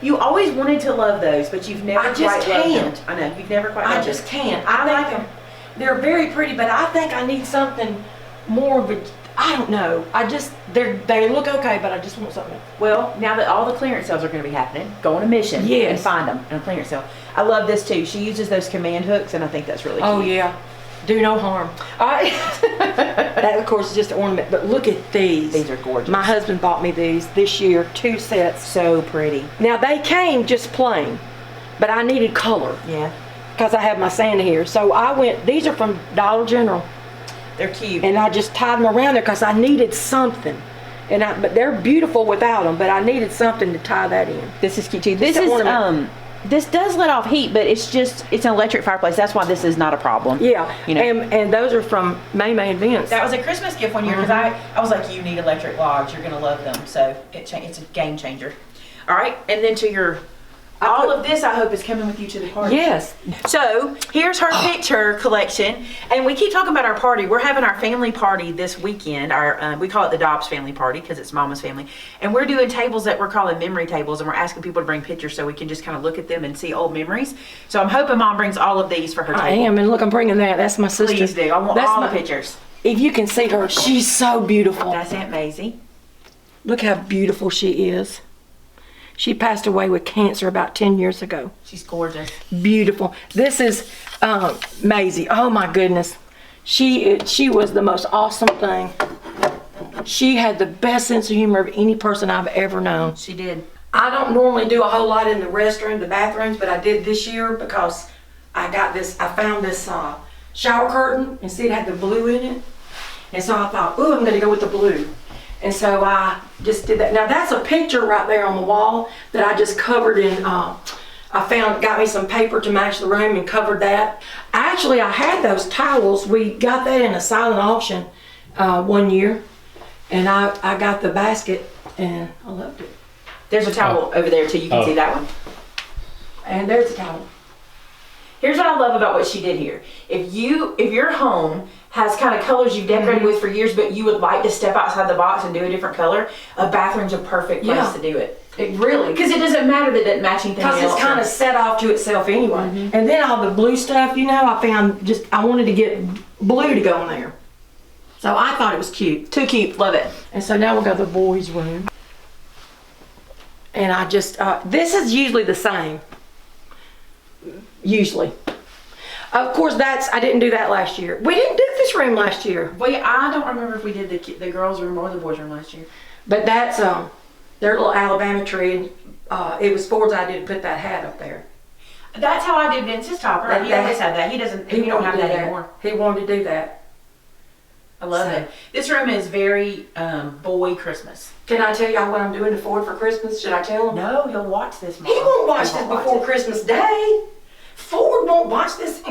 B: You always wanted to love those, but you've never
A: I just
B: quite loved them.
A: can't.
B: I know, you've never quite
A: I
B: loved
A: just
B: them.
A: can't.
B: I
A: I
B: like
A: think
B: them.
A: they're very pretty, but I think I need something more of a, I don't know. They look okay, but I just want something.
B: Well, now that all the clearance sales are going to be happening, go on a mission and
A: Yes.
B: find them in a clearance sale. I love this too. She uses those command hooks, and I think that's really cute.
A: Oh yeah. Do no harm. That of course is just an ornament, but look at these.
B: These are gorgeous.
A: My husband bought me these this year, 2 sets.
B: So pretty.
A: Now they came just plain, but I needed color
B: Yeah.
A: because I have my Santa here. So these are from Dollar General,
B: They're cute.
A: and I just tied them around there because I needed something. But they're beautiful without them, but I needed something to tie that in.
B: This is cute too. This
A: It's an
B: is
A: ornament.
B: this does let off heat, but it's an electric fireplace. That's why this is not a problem.
A: Yeah,
B: You know.
A: and those are from Maymay and Vince.
B: That was a Christmas gift one year because I was like, you need electric logs. You're gonna love them. So it's a game changer. All right, and then to your. All of this, I hope, is coming with you to the party.
A: Yes.
B: So here's her picture collection, and we keep talking about our party. We're having our family party this weekend. We call it the Dobbs family party because it's Mama's family, and we're doing tables that we're calling memory tables, and we're asking people to bring pictures so we can just kind of look at them and see old memories. So I'm hoping Mom brings all of these for her
A: I
B: table.
A: am, and look, I'm bringing that. That's my sister.
B: Please do. I want
A: That's
B: all
A: my
B: the pictures.
A: If you can see her, she's so beautiful.
B: That's Aunt Maisie.
A: Look how beautiful she is. She passed away with cancer about 10 years ago.
B: She's gorgeous.
A: Beautiful. This is Maisie. Oh my goodness. She was the most awesome thing. She had the best sense of humor of any person I've ever known.
B: She did.
A: I don't normally do a whole lot in the restroom, the bathrooms, but I did this year because I found this shower curtain and see it had the blue in it. And so I thought, ooh, I'm gonna go with the blue. And so I just did that. Now that's a picture right there on the wall that I just covered in, got me some paper to match the room and covered that. Actually, I had those towels. We got that in a silent auction one year. And I got the basket and I loved it.
B: There's a towel over there too. You can see that one.
A: And there's a towel.
B: Here's what I love about what she did here. If your home has kind of colors you've decorated with for years, but you would like to step outside the box and do a different color, a bathroom's a perfect place to do it.
A: It really.
B: Because it doesn't matter that it doesn't match anything else.
A: Because it's kind of set off to itself anyway. And then all the blue stuff, I found I wanted to get blue to go in there. So I thought it was cute.
B: Too cute. Love it.
A: And so now we'll go to the boys' room. And I just, this is usually the same. Usually. Of course, I didn't do that last year. We didn't do this room last year.
B: Well, yeah, I don't remember if we did the girls' room or the boys' room last year.
A: But that's their little Alabama tree. And, it was Ford's idea to put that hat up there.
B: That's how I did Vince's topper. He always had that. He don't have that anymore.
A: He wanted to do that.
B: I love it. This room is very boy Christmas.
A: Can I tell y'all what I'm doing to Ford for Christmas? Should I tell him?
B: No, he'll watch this. Mom.
A: He won't watch this before Christmas Day. Ford won't watch this.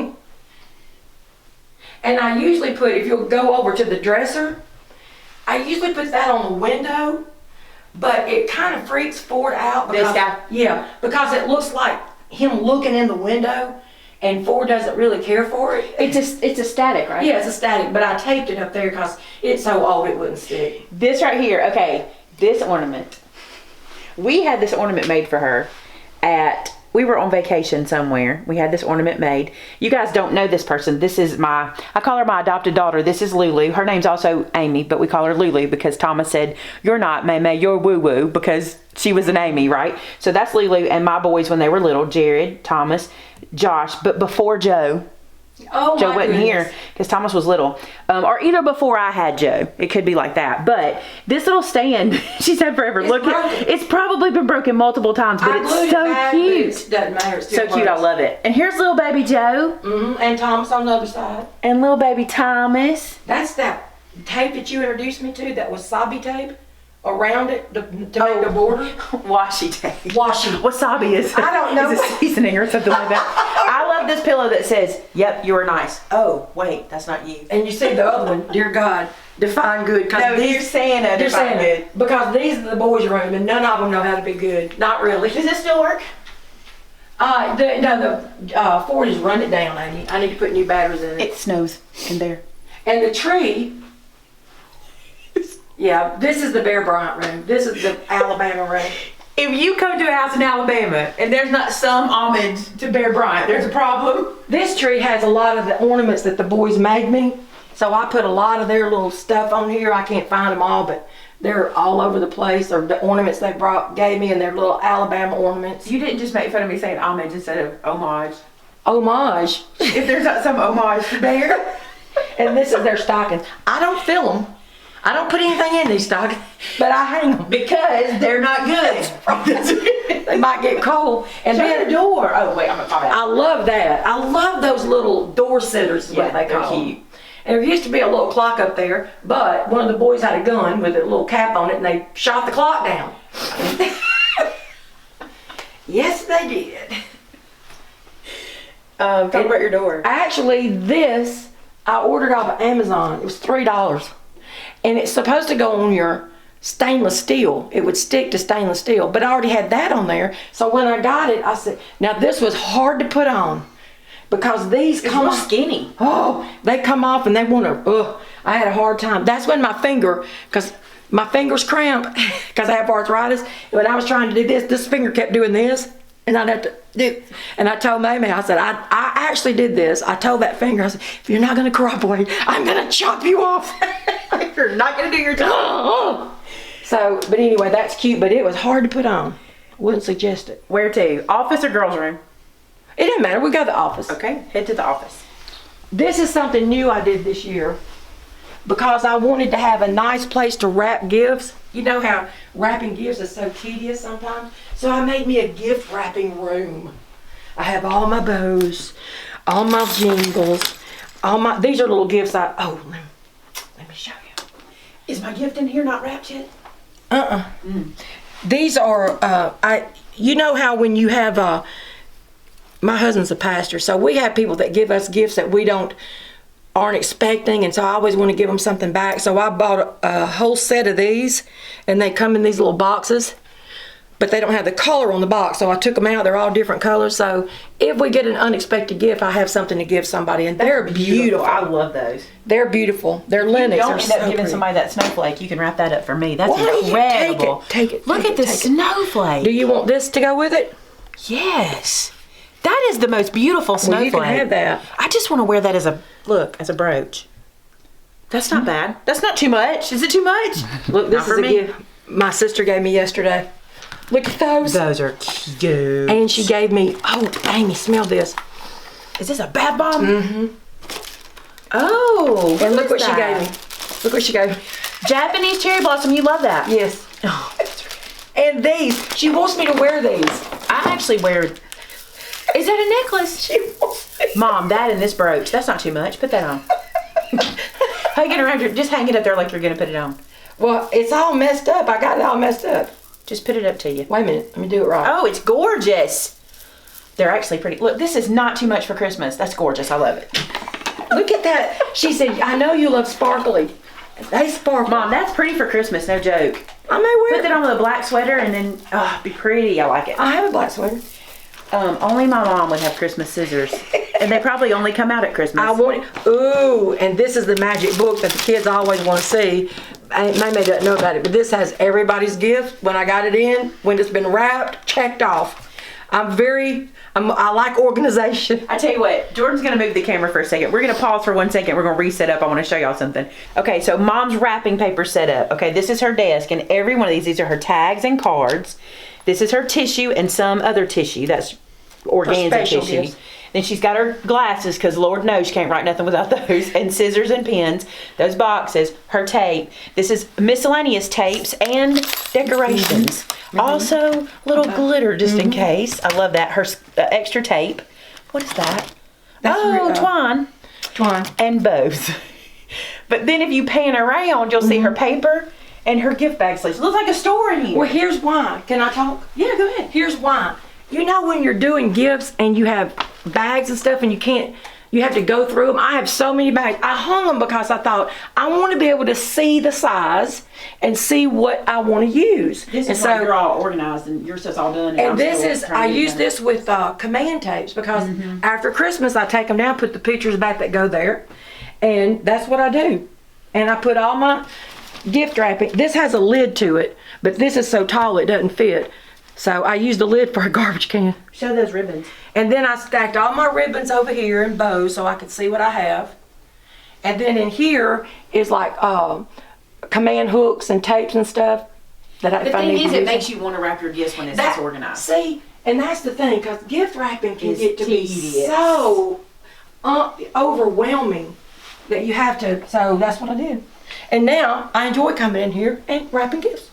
A: And I usually put, if you'll go over to the dresser, I usually put that on the window, but it kind of freaks Ford out.
B: This guy?
A: Yeah, because it looks like him looking in the window, and Ford doesn't really care for it.
B: It's a static, right?
A: Yeah, it's a static, but I taped it up there because it's so old it wouldn't stick.
B: This right here, okay, this ornament. We had this ornament made for her we were on vacation somewhere. We had this ornament made. You guys don't know this person. This is I call her my adopted daughter. This is Lulu. Her name's also Amy, but we call her Lulu because Thomas said, you're not Maymay, you're Woo Woo, because she was an Amy, right? So that's Lulu and my boys when they were little, Jared, Thomas, Josh, but before Joe.
A: Oh,
B: Joe wasn't here because Thomas was little. Or either before I had Joe. It could be like that. But this little stand, she's had forever. It's probably been broken multiple times, but it's so cute.
A: It doesn't matter. It's
B: so cute. I love it. And here's little baby Joe.
A: And Thomas on the other side.
B: And little baby Thomas.
A: That's that tape that you introduced me to, that wasabi tape around it to make the border.
B: Washi tape. Wasabi is
A: I don't know.
B: Is a seasoning or something like that. I love this pillow that says, yep, you are nice. Oh, wait, that's not you.
A: And you see the other one, dear God, define good.
B: No, you're Santa, define good.
A: Because these are the boys' room and none of them know how to be good. Not really.
B: Does this still work?
A: The Ford has run it down, Amy. I need to put new batteries in it.
B: It snows in there.
A: And the tree, yeah, this is the Bear Bryant room. This is the Alabama room.
B: If you come to a house in Alabama and there's not some homage to Bear Bryant, there's a problem.
A: This tree has a lot of the ornaments that the boys made me. So I put a lot of their little stuff on here. I can't find them all, but they're all over the place. Or the ornaments they gave me, and their little Alabama ornaments.
B: You didn't just make fun of me saying homage instead of homage.
A: Homage.
B: If there's not some homage to Bear.
A: And this is their stockings. I don't fill them. I don't put anything in these stockings, but I hang them.
B: Because they're not good.
A: They might get cold. And
B: then the door. Oh, wait, I'm going to pop out.
A: I love that. I love those little door sitters, is what they call them. Cute. And there used to be a little clock up there, but one of the boys had a gun with a little cap on it, and they shot the clock down. Yes, they did.
B: Talk about your door.
A: Actually, this, I ordered off of Amazon. It was $3. And it's supposed to go on your stainless steel. It would stick to stainless steel. But I already had that on there. So when I got it, I said, now this was hard to put on. Because these come off
B: skinny.
A: Oh, they come off and they want to, I had a hard time. That's when my finger, because my fingers cramp, because I have arthritis. When I was trying to do this finger kept doing this. And I'd have to do, and I told Maymay, I said, I actually did this. I told that finger, I said, if you're not going to cooperate, I'm going to chop you off.
B: If you're not going to do your job.
A: So, but anyway, that's cute, but it was hard to put on. Wouldn't suggest it.
B: Where to? Office or girls' room?
A: It doesn't matter. We go to the office.
B: Okay, head to the office.
A: This is something new I did this year because I wanted to have a nice place to wrap gifts. You know how wrapping gifts is so tedious sometimes? So I made me a gift wrapping room. I have all my bows, all my jingles, these are little gifts let me show you.
B: Is my gift in here not wrapped yet?
A: These are, you know how when you have, my husband's a pastor, so we have people that give us gifts that we aren't expecting, and so I always want to give them something back. So I bought a whole set of these, and they come in these little boxes, but they don't have the color on the box, so I took them out. They're all different colors, so if we get an unexpected gift, I have something to give somebody, and they're beautiful.
B: I love those.
A: They're beautiful. They're Linux.
B: You don't end up giving somebody that snowflake. You can wrap that up for me. That's incredible.
A: Take it.
B: Look at the snowflake.
A: Do you want this to go with it?
B: Yes. That is the most beautiful snowflake.
A: Well, you can have that.
B: I just want to wear that as a brooch. That's not bad. That's not too much. Is it too much?
A: Look, this is a gift my sister gave me yesterday. Look at those.
B: Those are cute.
A: And she gave me, Amy, smell this.
B: Is this a bath bomb? Mm-hmm. Oh,
A: and look what she gave me. Look what she gave me.
B: Japanese cherry blossom, you love that.
A: Yes. Oh, and these, she wants me to wear these.
B: I actually wear, is that a necklace?
A: She wants me.
B: Mom, that and this brooch, that's not too much. Put that on. Hang it around just hang it up there like you're gonna put it on.
A: Well, it's all messed up. I got it all messed up.
B: Just put it up to you.
A: Wait a minute, let me do it right.
B: Oh, it's gorgeous. They're actually pretty. Look, this is not too much for Christmas. That's gorgeous, I love it.
A: Look at that. She said, I know you love sparkly. They sparkle.
B: Mom, that's pretty for Christmas, no joke.
A: I may wear
B: Put it on with a black sweater and then, be pretty. I like it.
A: I have a black sweater.
B: Only my mom would have Christmas scissors. And they probably only come out at Christmas.
A: I want it. Ooh, and this is the magic book that the kids always want to see. Maymay doesn't know about it, but this has everybody's gift. When I got it in, when it's been wrapped, checked off. I like organization.
B: I tell you what, Jordan's gonna move the camera for a second. We're gonna pause for 1 second. We're gonna reset up. I wanna show y'all something. Okay, so Mom's wrapping paper set up. Okay, this is her desk, and every one of these are her tags and cards. This is her tissue and some other tissue. That's organza tissue. Gifts. Then she's got her glasses, because Lord knows she can't write nothing without those, and scissors and pens, those boxes, her tape. This is miscellaneous tapes and decorations. Mm-hmm. Also, little glitter just in case. I love that. Her extra tape. What is that? That's twine.
A: Twine.
B: And bows. But then if you pan around, you'll see her paper and her gift bag sleeves. It looks like a store in here.
A: Well, here's why. Can I talk?
B: Yeah, go ahead.
A: Here's why. You know when you're doing gifts and you have bags and stuff and you have to go through them. I have so many bags. I hung them because I thought I want to be able to see the size and see what I want to use.
B: This is why you're all organized and yours is all done.
A: And this is, I use this with command tapes because after Christmas I take them down, put the pictures back that go there, and that's what I do. And I put all my gift wrapping. This has a lid to it, but this is so tall it doesn't fit. So I used the lid for a garbage can.
B: Show those ribbons.
A: And then I stacked all my ribbons over here in bows so I could see what I have. And then in here is like command hooks and tapes and stuff.
B: The thing is, it makes you want to wrap your gifts when it's disorganized.
A: See, and that's the thing, because gift wrapping can get to be so overwhelming that you have to, so that's what I did. And now I enjoy coming in here and wrapping gifts.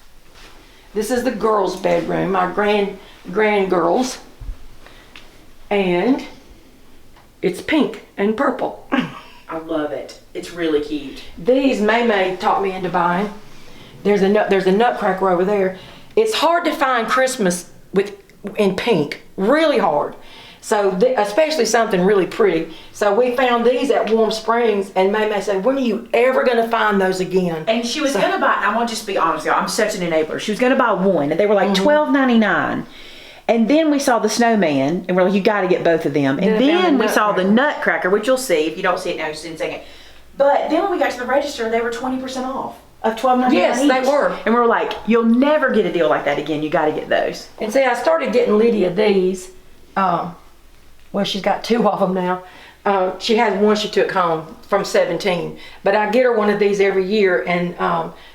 A: This is the girls' bedroom, my grand girls, and it's pink and purple.
B: I love it. It's really cute.
A: These Maymay taught me into buying. There's a nutcracker over there. It's hard to find Christmas in pink, really hard. So especially something really pretty. So we found these at Warm Springs, and Maymay said, when are you ever going to find those again?
B: And she was going to buy, I want to just be honest with you, I'm such an enabler. She was going to buy one, and they were like $12.99. And then we saw the snowman, and we're like, you got to get both of them. And then we saw the nutcracker, which you'll see. If you don't see it now, you'll see it in a second. But then when we got to the register, they were 20% off of $12.99
A: Yes,
B: each.
A: they were.
B: And we were like, you'll never get a deal like that again. You got to get those.
A: And see, I started getting Lydia these. Well, she's got two of them now. She has one she took home from 17. But I get her one of these every year, and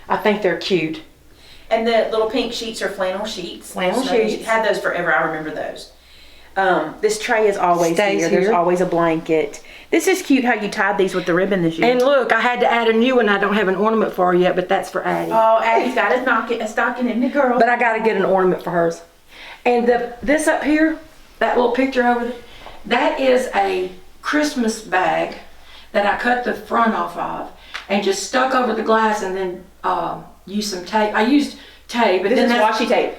A: I think they're cute.
B: And the little pink sheets are flannel sheets.
A: Flannel
B: So
A: sheets.
B: Had those forever. I remember those. This tray is always
A: Stays
B: here. There's
A: here.
B: always a blanket. This is cute how you tied these with the ribbon this year.
A: And look, I had to add a new one. I don't have an ornament for her yet, but that's for Addie.
B: Oh, Addie's got a stocking in the girl.
A: But I got to get an ornament for hers. And this up here, that little picture over there, that is a Christmas bag that I cut the front off of and just stuck over the glass and then used some tape. I used tape. But
B: This
A: then
B: is washi tape.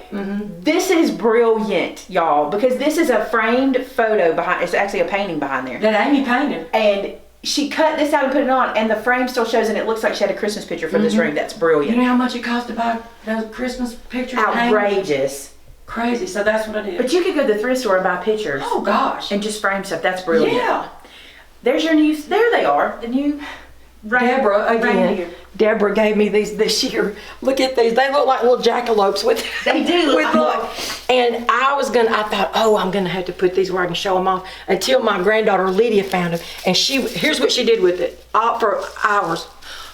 B: This is brilliant, y'all, because this is a framed photo behind. It's actually a painting behind there.
A: that Amy painted.
B: And she cut this out and put it on, and the frame still shows, and it looks like she had a Christmas picture for this room. That's
A: You
B: brilliant.
A: know how much it cost to buy those Christmas pictures?
B: Outrageous.
A: Crazy. So that's what I did.
B: But you could go to the thrift store and buy pictures
A: Oh gosh.
B: and just frame stuff. That's brilliant.
A: Yeah.
B: There's your new. There they are. The new.
A: Deborah, again,
B: Reindeer.
A: Deborah gave me these this year. Look at these. They look like little jackalopes with.
B: They do.
A: with and I thought, oh, I'm gonna have to put these where I can show them off. Until my granddaughter Lydia found them, and here's what she did with it. For hours.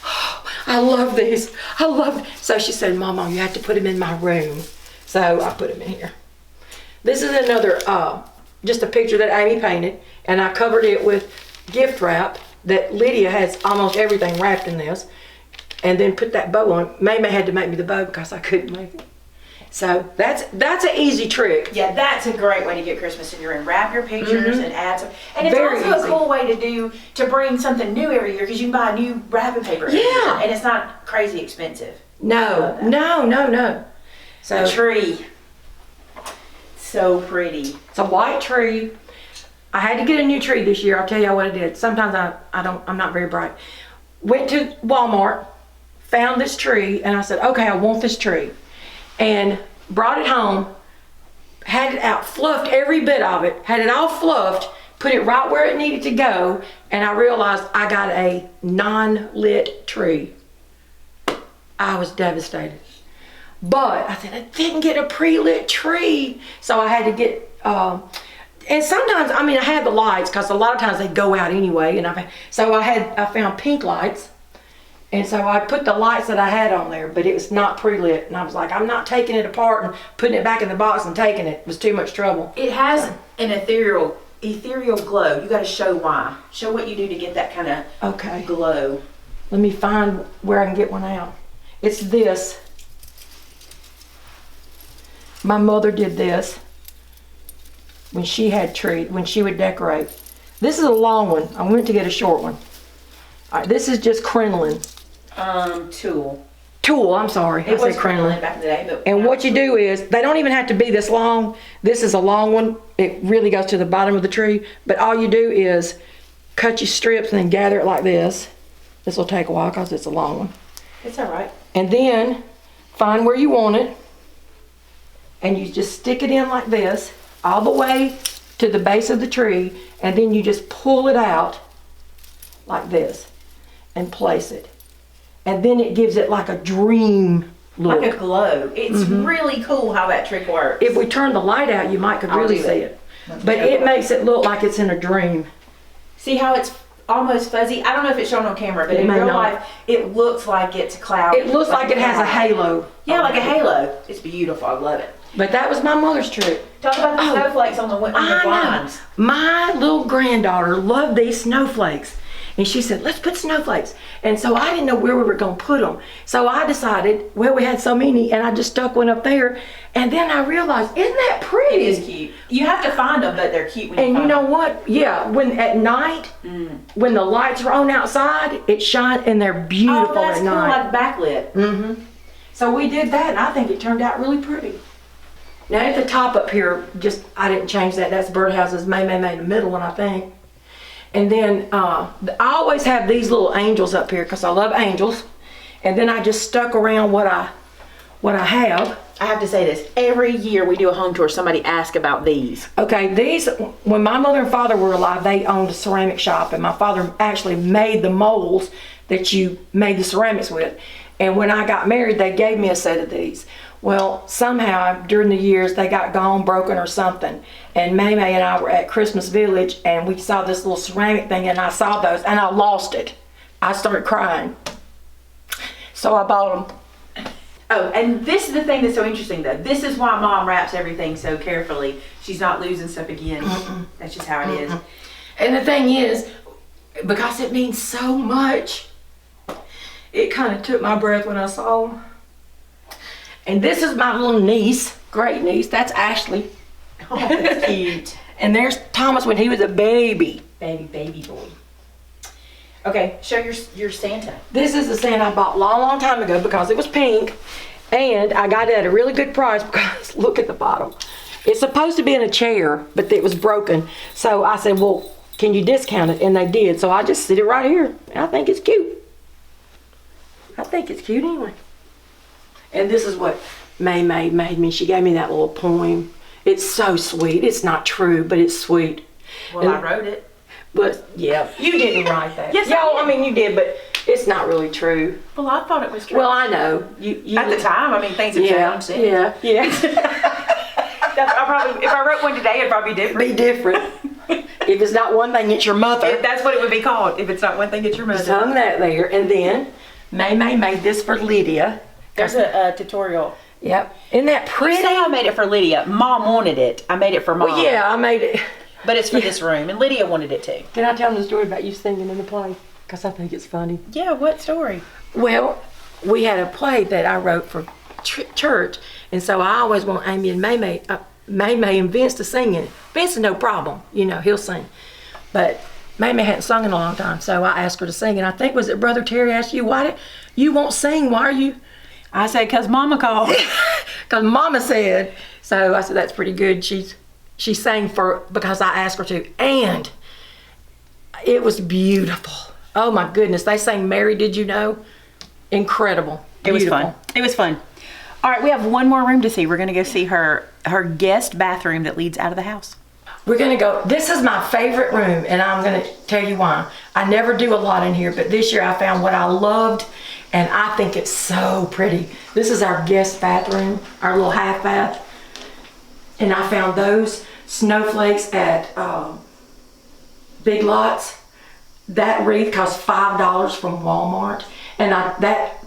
A: Oh, I love these. I love. So she said, Mama, you have to put them in my room. So I put them in here. This is another, just a picture that Amy painted, and I covered it with gift wrap. That Lydia has almost everything wrapped in this, and then put that bow on. Maymay had to make me the bow because I couldn't make it. So that's an easy trick.
B: Yeah, that's a great way to get Christmas in your room. Wrap your pictures and add some. And it's
A: Very
B: also
A: easy.
B: a cool way to bring something new every year because you can buy new wrapping paper every year,
A: Yeah.
B: and it's not crazy expensive.
A: No, no. So
B: The tree. So pretty.
A: it's a white tree. I had to get a new tree this year. I'll tell you what I did. Sometimes I'm not very bright. Went to Walmart, found this tree, and I said, okay, I want this tree. And brought it home, had it out, fluffed every bit of it, had it all fluffed, put it right where it needed to go, and I realized I got a non-lit tree. I was devastated. But I said, I didn't get a pre-lit tree. So I had to get, and sometimes, I had the lights, because a lot of times they go out anyway, and I found pink lights, and so I put the lights that I had on there, but it was not pre-lit, and I was like, I'm not taking it apart and putting it back in the box and taking it. It was too much trouble.
B: It has an ethereal glow. You got to show why. Show what you do to get that kind of
A: Okay,
B: glow.
A: let me find where I can get one out. It's this. My mother did this when she would decorate. This is a long one. I went to get a short one. All right, this is just crinoline. Tulle, I'm sorry.
B: It
A: I
B: was
A: said crinoline.
B: back in the day, but
A: And what you do is, they don't even have to be this long. This is a long one. It really goes to the bottom of the tree. But all you do is cut your strips and then gather it like this. This will take a while because it's a long one.
B: it's all right.
A: And then find where you want it. And you just stick it in like this, all the way to the base of the tree. And then you just pull it out like this and place it. And then it gives it like a dream look.
B: Like a glow. It's really cool how that trick works.
A: If we turn the light out, you might could
B: I'll
A: really
B: do
A: see
B: it.
A: it. But it makes it look like it's in a dream.
B: See how it's almost fuzzy? I don't know if it's shown on camera, but
A: It
B: in
A: may
B: real
A: not.
B: life, it looks like it's a cloud.
A: It looks like it has a halo.
B: Yeah, like a halo. It's beautiful. I love it.
A: But that was my mother's trick.
B: Talk about the
A: Oh.
B: snowflakes on the
A: I know.
B: blinds.
A: My little granddaughter loved these snowflakes. And she said, let's put snowflakes. And so I didn't know where we were going to put them. So I decided, well, we had so many, and I just stuck one up there. And then I realized, isn't that pretty?
B: It is cute. You have to find them, but they're cute when
A: And
B: you
A: you
B: find
A: know
B: them.
A: what? Yeah, when at night, when the lights are on outside, it shines, and they're beautiful
B: Oh, that's
A: at
B: cool,
A: night.
B: like backlit.
A: So we did that, and I think it turned out really pretty. Now at the top up here, I didn't change that. That's birdhouses. Maymay made the middle one, I think. And then I always have these little angels up here because I love angels. And then I just stuck around what I have.
B: I have to say this. Every year we do a home tour, somebody asks about these.
A: Okay, these, when my mother and father were alive, they owned a ceramic shop, and my father actually made the molds that you made the ceramics with. And when I got married, they gave me a set of these. Well, somehow during the years they got gone, broken or something. And Maymay and I were at Christmas Village, and we saw this little ceramic thing, and I saw those, and I lost it. I started crying. So I bought them.
B: Oh, and this is the thing that's so interesting though. This is why Mom wraps everything so carefully. She's not losing stuff again. That's just how it is.
A: And the thing is, because it means so much, it kind of took my breath when I saw them. And this is my little niece, great niece. That's Ashley.
B: Oh, that's cute.
A: And there's Thomas when he was a baby.
B: Baby boy. Okay, show your Santa.
A: This is the Santa I bought a long time ago because it was pink. And I got it at a really good price because look at the bottom. It's supposed to be in a chair, but it was broken. So I said, well, can you discount it? And they did. So I just sit it right here. And I think it's cute. I think it's cute anyway. And this is what Maymay made me. She gave me that little poem. It's so sweet. It's not true, but it's sweet.
B: Well, I wrote it.
A: But yeah, you didn't write that.
B: Yes,
A: I mean you did, but it's not really true.
B: Well, I thought it was true.
A: Well, I know. You
B: At the time, I mean, things have changed.
A: Yeah.
B: I probably, if I wrote one today, it'd probably be different.
A: Be different. If it's not one thing, it's your mother.
B: That's what it would be called. If it's not one thing, it's your mother.
A: Hung that there, and then Maymay made this for Lydia.
B: There's a tutorial.
A: Yep. Isn't that pretty?
B: You say I made it for Lydia. Mom wanted it. I made it for Mom.
A: Well, yeah, I made it.
B: But it's for this room, and Lydia wanted it too.
A: Can I tell them the story about you singing in the play? Because I think it's funny.
B: Yeah, what story?
A: Well, we had a play that I wrote for church, and so I always want Amy and Maymay and Vince to sing it. Vince is no problem, he'll sing. But Maymay hadn't sung in a long time, so I asked her to sing, and I think, was it Brother Terry asked you, you won't sing, why are you? I said, because Mama called. Because Mama said. So I said, that's pretty good. She sang because I asked her to, and it was beautiful. Oh my goodness, they sang Mary Did You Know? Incredible.
B: It was fun. It was fun. All right, we have one more room to see. We're going to go see her guest bathroom that leads out of the house.
A: We're going to go, this is my favorite room, and I'm going to tell you why. I never do a lot in here, but this year I found what I loved, and I think it's so pretty. This is our guest bathroom, our little half bath. And I found those snowflakes at Big Lots. That wreath cost $5 from Walmart. And that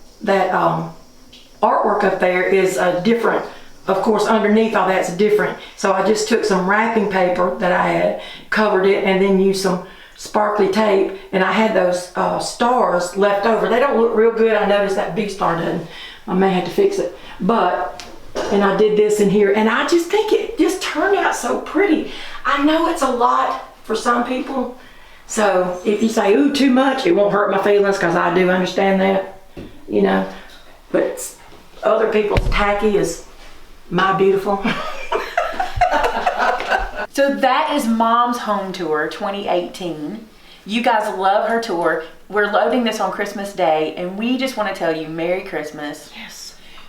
A: artwork up there is different. Of course, underneath all that's different. So I just took some wrapping paper that I had, covered it, and then used some sparkly tape. And I had those stars left over. They don't look real good. I noticed that big star doesn't. I may have to fix it. And I did this in here, and I just think it just turned out so pretty. I know it's a lot for some people, so if you say, ooh, too much, it won't hurt my feelings, because I do understand that, but other people's tacky is my beautiful.
B: So that is Mom's home tour 2018. You guys love her tour. We're loading this on Christmas Day, and we just want to tell you Merry Christmas.
A: Yes.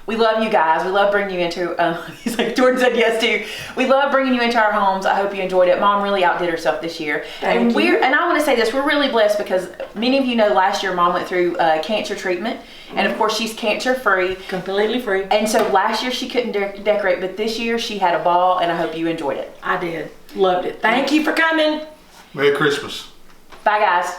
B: We love you guys. We love bringing you into, he's like, Jordan said yes too. We love bringing you into our homes. I hope you enjoyed it. Mom really outdid herself this year.
A: Thank you.
B: And I want to say this, we're really blessed because many of you know last year Mom went through cancer treatment. And of course she's cancer free.
A: Completely free.
B: And so last year she couldn't decorate, but this year she had a ball, and I hope you enjoyed it.
A: I did. Loved it. Thank you for coming.
C: Merry Christmas.
B: Bye guys.